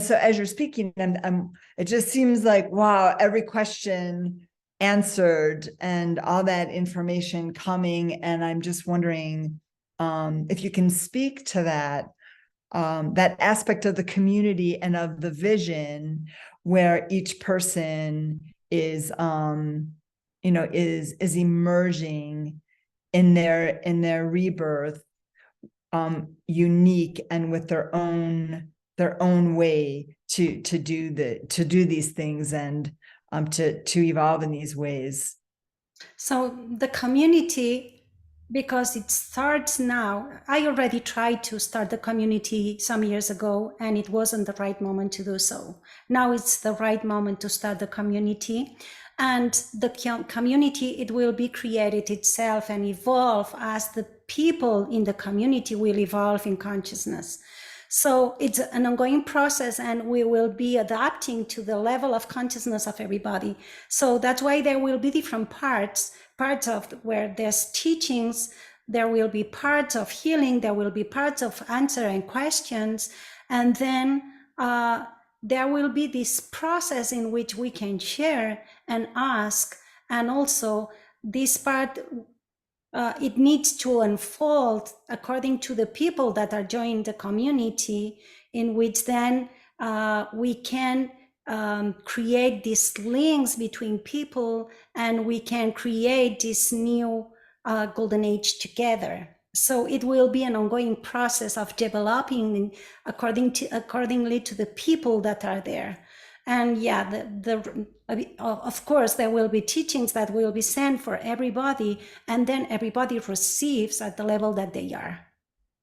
so as you're speaking, it just seems like, wow, every question answered and all that information coming. And I'm just wondering if you can speak to that aspect of the community and of the vision, where each person is is emerging in their rebirth, unique and with their own way to do these things, and to evolve in these ways. So the community, because it starts now, I already tried to start the community some years ago and it wasn't the right moment to do so. Now it's the right moment to start the community, and the community, it will be created itself and evolve as the people in the community will evolve in consciousness. So it's an ongoing process, and we will be adapting to the level of consciousness of everybody. So that's why there will be different parts of where there's teachings, there will be parts of healing, there will be parts of answering questions, and then there will be this process in which we can share and ask, and also this part, it needs to unfold according to the people that are joining the community, in which then we can create these links between people, and we can create this new golden age together. So it will be an ongoing process of developing accordingly to the people that are there. And yeah, of course, there will be teachings that will be sent for everybody, and then everybody receives at the level that they are.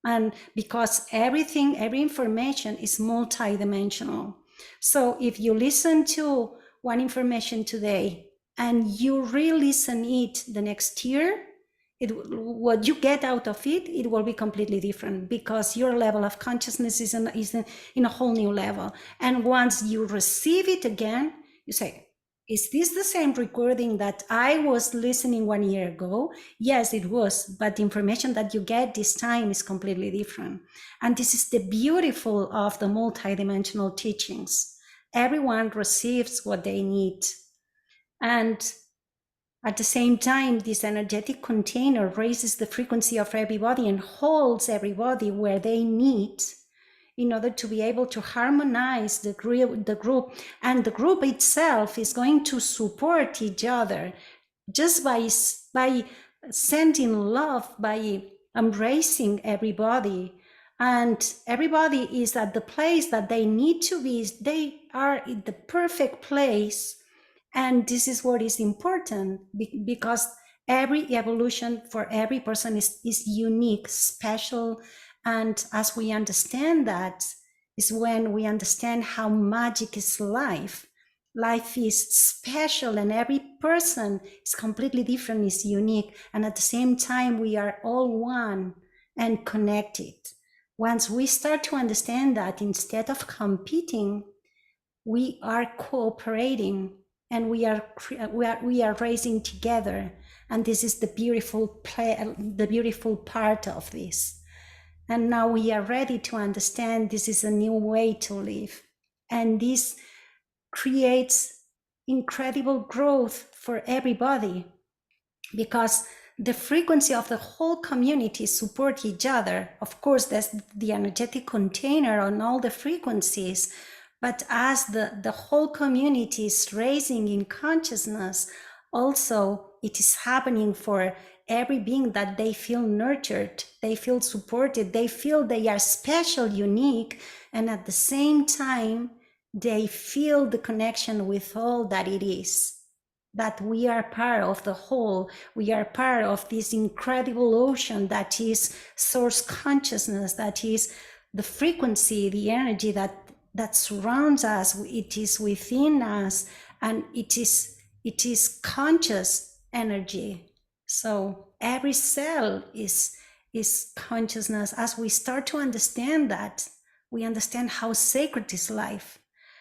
And because every information is multidimensional. So if you listen to one information today and you re-listen it the next year, what you get out of it, it will be completely different, because your level of consciousness is in a whole new level. And once you receive it again, you say, is this the same recording that I was listening 1 year ago? Yes, it was, but the information that you get this time is completely different. And this is the beautiful of the multidimensional teachings. Everyone receives what they need. And at the same time, this energetic container raises the frequency of everybody and holds everybody where they need, in order to be able to harmonize the group. And the group itself is going to support each other just by sending love, by embracing everybody. And everybody is at the place that they need to be. They are in the perfect place. And this is what is important, because every evolution for every person is unique, special. And as we understand that, is when we understand how magic is life. Life is special, and every person is completely different, is unique. And at the same time, we are all one and connected. Once we start to understand that, instead of competing, we are cooperating, and we are raising together. And this is the beautiful part of this. And now we are ready to understand this is a new way to live, and this creates incredible growth for everybody, because the frequency of the whole community support each other. Of course, there's the energetic container on all the frequencies, but as the whole community is raising in consciousness, also it is happening for every being, that they feel nurtured, they feel supported, they feel they are special, unique, and at the same time, they feel the connection with all that it is, that we are part of the whole. We are part of this incredible ocean that is source consciousness, that is the frequency, the energy that surrounds us. It is within us, and it is conscious energy. So every cell is consciousness. As we start to understand that, we understand how sacred is life,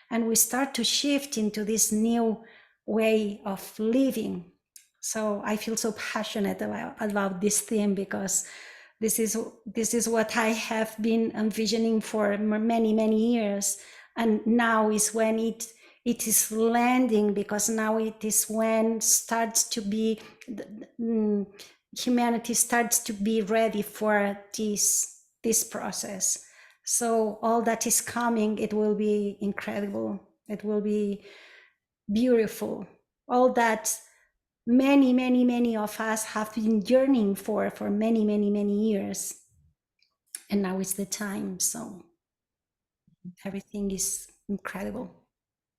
and we start to shift into this new way of living. So I feel so passionate about this theme, because this is what I have been envisioning for many years, and now is when it is landing, because now it is when starts to be humanity starts to be ready for this process. So all that is coming, it will be incredible. It will be beautiful. All that many of us have been yearning for many years. And now is the time. So everything is incredible.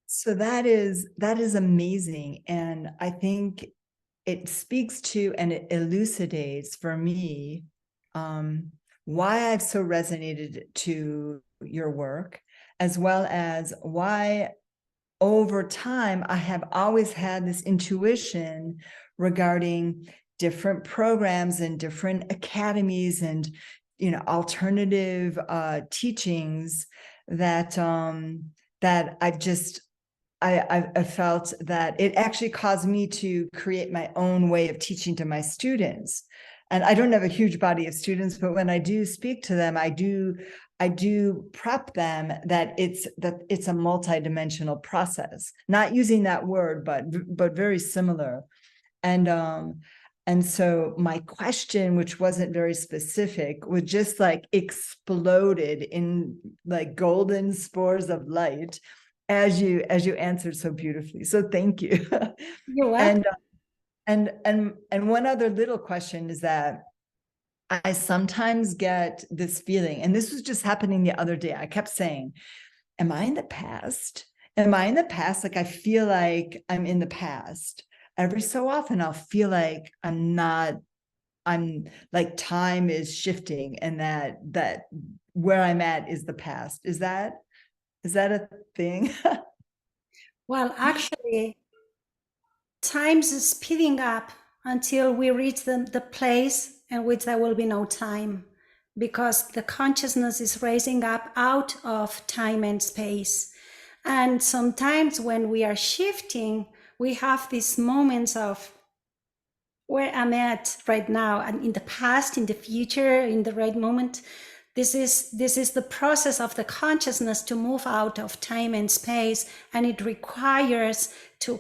So that is amazing. And I think it speaks to and it elucidates for me why I've so resonated to your work, as well as why over time I have always had this intuition regarding different programs and different academies and alternative teachings that that I felt that it actually caused me to create my own way of teaching to my students. And I don't have a huge body of students, but when I do speak to them, I do prep them that it's a multidimensional process, not using that word, but very similar. And so my question, which wasn't very specific, was just like exploded in like golden spores of light as you answered so beautifully. So thank you. You're welcome. And one other little question is that I sometimes get this feeling, and this was just happening the other day. I kept saying, am I in the past? Am I in the past? Like, I feel like I'm in the past. Every so often I'll feel like I'm not, I'm like time is shifting, and that where I'm at is the past. Is that a thing? Well, actually, time's speeding up, until we reach the place in which there will be no time, because the consciousness is raising up out of time and space. And sometimes when we are shifting, we have these moments of where I'm at right now, and in the past, in the future, in the right moment. This is the process of the consciousness to move out of time and space, and it requires to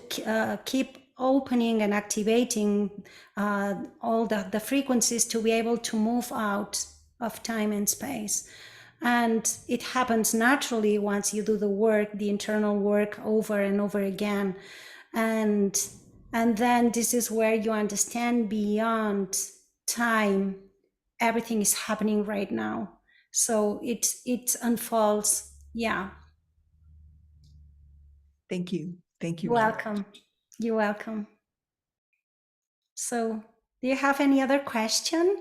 keep opening and activating all the frequencies to be able to move out of time and space. And it happens naturally once you do the work, the internal work, over and over again. And then this is where you understand beyond time, everything is happening right now. So it unfolds. Yeah. Thank you. Thank you You're very welcome. You're welcome. So do you have any other question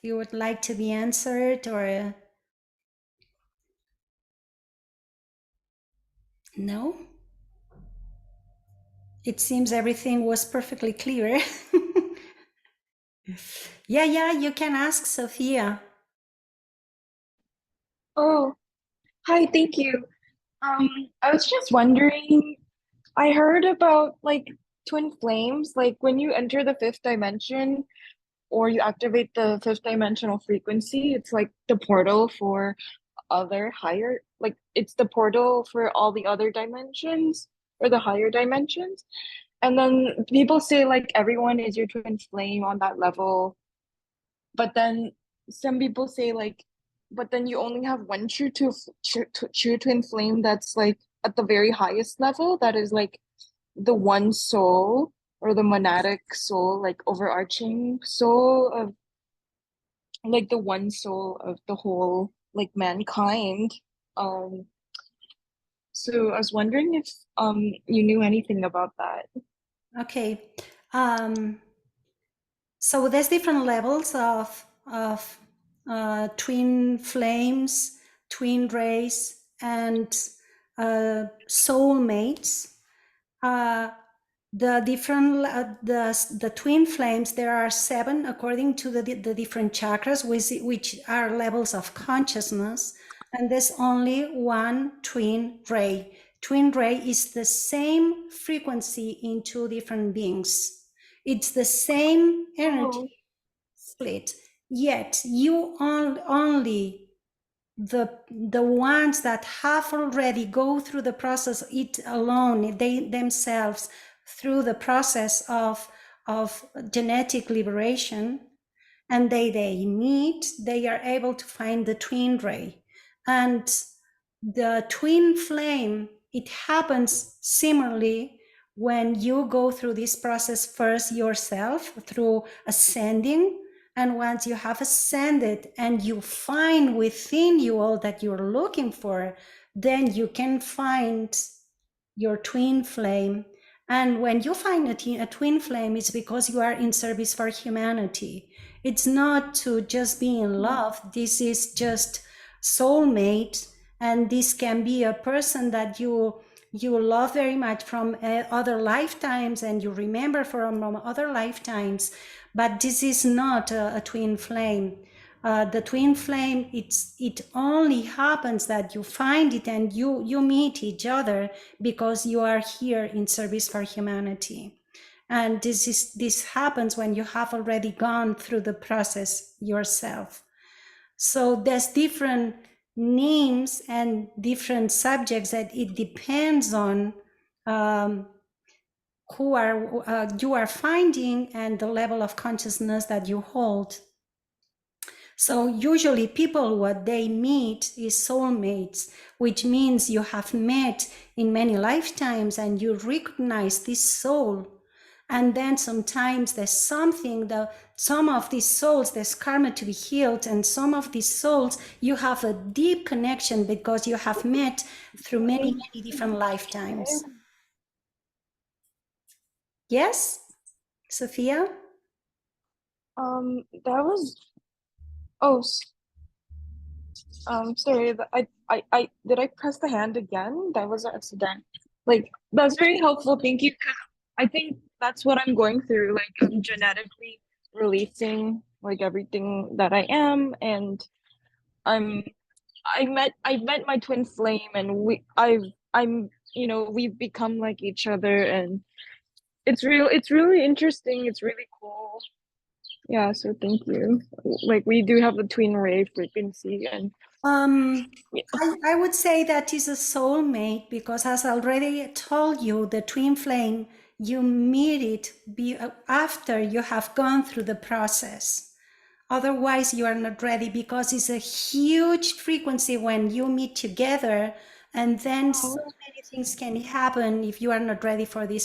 you would like to be answered, or no? It seems everything was perfectly clear. Yeah, you can ask Sophia. Oh, hi, thank you. Um, I was just wondering, I heard about like twin flames, like when you enter the fifth dimension or you activate the fifth dimensional frequency, it's like the portal for other higher, like it's the portal for all the other dimensions or the higher dimensions. And then people say like everyone is your twin flame on that level, but then some people say like, but then you only have one true twin flame that's like at the very highest level, that is like the one soul or the monadic soul, like overarching soul of like the one soul of the whole like mankind. um so I was wondering if you knew anything about that. Okay. So there's different levels of twin flames, twin rays, and soulmates. Uh, the different the twin flames, there are 7 according to the different chakras, which are levels of consciousness, and there's only one twin ray. Twin ray is the same frequency in 2 different beings. It's the same energy Oh, split, yet you only the ones that have already go through the process, it alone, they themselves, through the process of genetic liberation, and they meet, they are able to find the twin ray. And the twin flame, it happens similarly when you go through this process first yourself through ascending. And once you have ascended and you find within you all that you're looking for, then you can find your twin flame. And when you find a twin flame, it's because you are in service for humanity. It's not to just be in love. This is just soulmate, and this can be a person that you love very much from other lifetimes, and you remember from other lifetimes. But this is not a twin flame. The twin flame, it only happens that you find it and you meet each other because you are here in service for humanity. And this happens when you have already gone through the process yourself. So there's different names and different subjects that it depends on who are you are finding and the level of consciousness that you hold. So usually people, what they meet is soulmates, which means you have met in many lifetimes and you recognize this soul. And then sometimes there's something that some of these souls, there's karma to be healed, and some of these souls, you have a deep connection because you have met through many, many different lifetimes. Yes, Sophia? that was, oh, sorry, I did I press the hand again? That was an accident. Like, that's very helpful. Thank you. 'Cause I think that's what I'm going through. Like I'm genetically releasing like everything that I am, and I'm I met my twin flame, and we've become like each other, and it's really interesting. It's really cool. Yeah, so thank you. Like we do have the twin ray frequency, and Um, yeah. I would say that is a soulmate because, as I already told you, the twin flame, you meet it after you have gone through the process. Otherwise, you are not ready because it's a huge frequency when you meet together, and then so Oh, many things can happen if you are not ready for this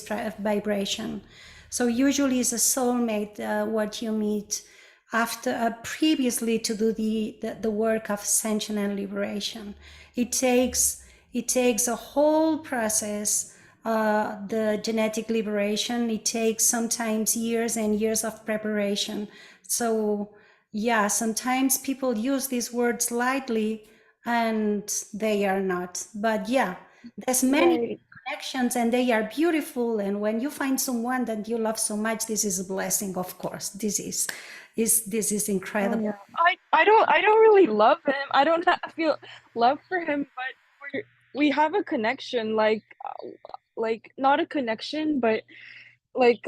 vibration. So usually, it's a soulmate what you meet after previously to do the work of ascension and liberation. It takes a whole process. The genetic liberation, it takes sometimes years and years of preparation. So yeah, sometimes people use these words lightly and they are not. But yeah, there's many right. connections and they are beautiful. And when you find someone that you love so much, this is a blessing, of course. This is Oh incredible. yeah. I don't really love him. I don't feel love for him, but we have a connection, like not a connection, but like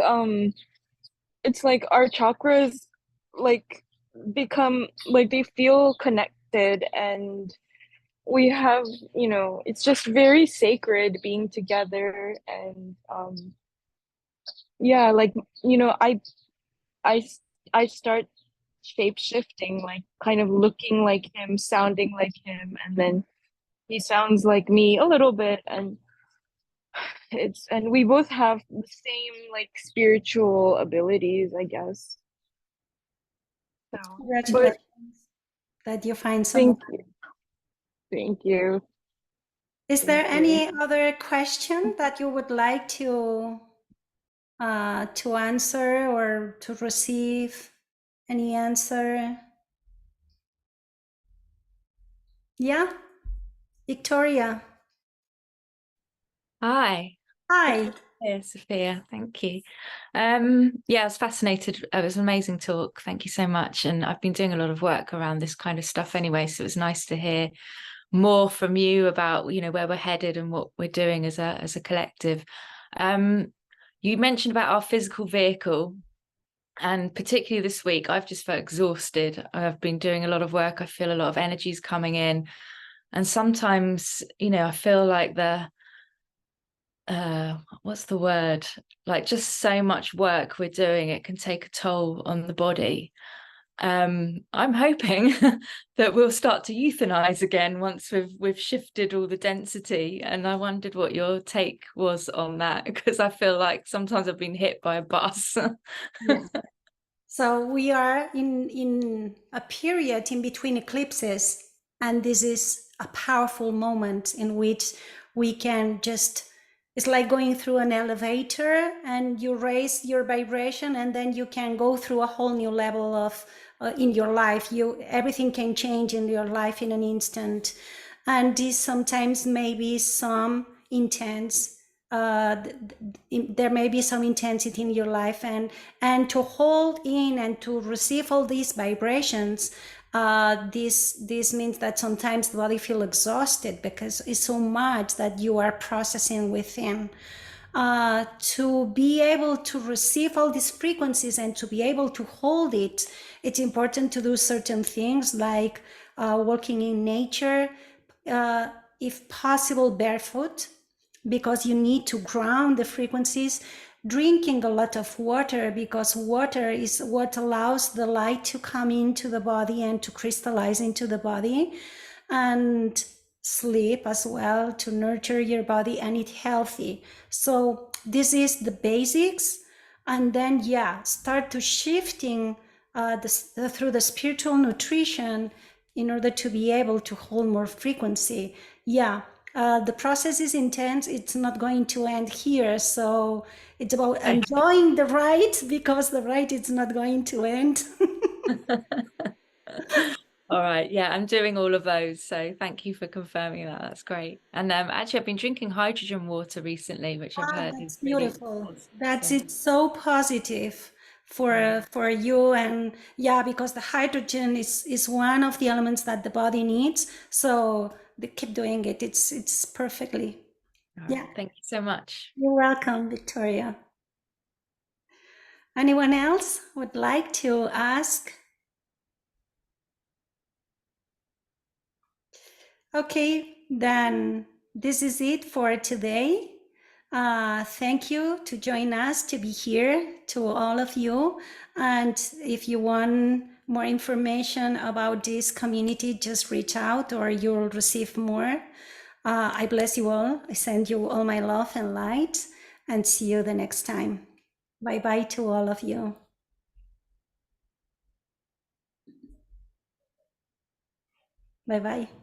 it's like our chakras like become like they feel connected, and we have, it's just very sacred being together, and yeah, like, I I start shape shifting, like kind of looking like him, sounding like him, and then he sounds like me a little bit, and we both have the same like spiritual abilities, I guess. So, but Congratulations that you find someone. thank you, thank you, Is thank there you. any other question that you would like to answer or to receive any answer? Yeah, Victoria. Hi. Hi. Here, Sophia. Thank you. Yeah, I was fascinated. It was an amazing talk. Thank you so much. And I've been doing a lot of work around this kind of stuff anyway, so it was nice to hear more from you about, where we're headed and what we're doing as a collective. You mentioned about our physical vehicle, and particularly this week, I've just felt exhausted. I've been doing a lot of work. I feel a lot of energies coming in, and sometimes, I feel like what's the word, like just so much work we're doing, it can take a toll on the body. I'm hoping that we'll start to euthanize again once we've shifted all the density, and I wondered what your take was on that, because I feel like sometimes I've been hit by a bus. Yes. So we are in a period in between eclipses, and this is a powerful moment in which we can just, it's like going through an elevator and you raise your vibration and then you can go through a whole new level of in your life. Everything can change in your life in an instant. And this sometimes may be some intense, there may be some intensity in your life, and to hold in and to receive all these vibrations, this means that sometimes the body feels exhausted because it's so much that you are processing within. To be able to receive all these frequencies and to be able to hold it, it's important to do certain things like walking in nature, if possible barefoot, because you need to ground the frequencies. Drinking a lot of water, because water is what allows the light to come into the body and to crystallize into the body. And sleep as well, to nurture your body and eat healthy. So this is the basics. And then start to shifting through the spiritual nutrition in order to be able to hold more frequency. The process is intense. It's not going to end here. So it's about enjoying the ride, because the ride is not going to end. All right. Yeah, I'm doing all of those. So thank you for confirming that. That's great. And actually, I've been drinking hydrogen water recently, which I've heard That's is really beautiful. positive. That's So, it's so positive for you, and yeah, because the hydrogen is one of the elements that the body needs. So they keep doing it. It's perfectly. all Yeah, right. Thank you so much. you're welcome, Victoria. Anyone else would like to ask? Okay, then this is it for today. Thank you to join us, to be here, to all of you. And if you want more information about this community, just reach out or you'll receive more. I bless you all. I send you all my love and light, and see you the next time. Bye-bye to all of you. Bye-bye.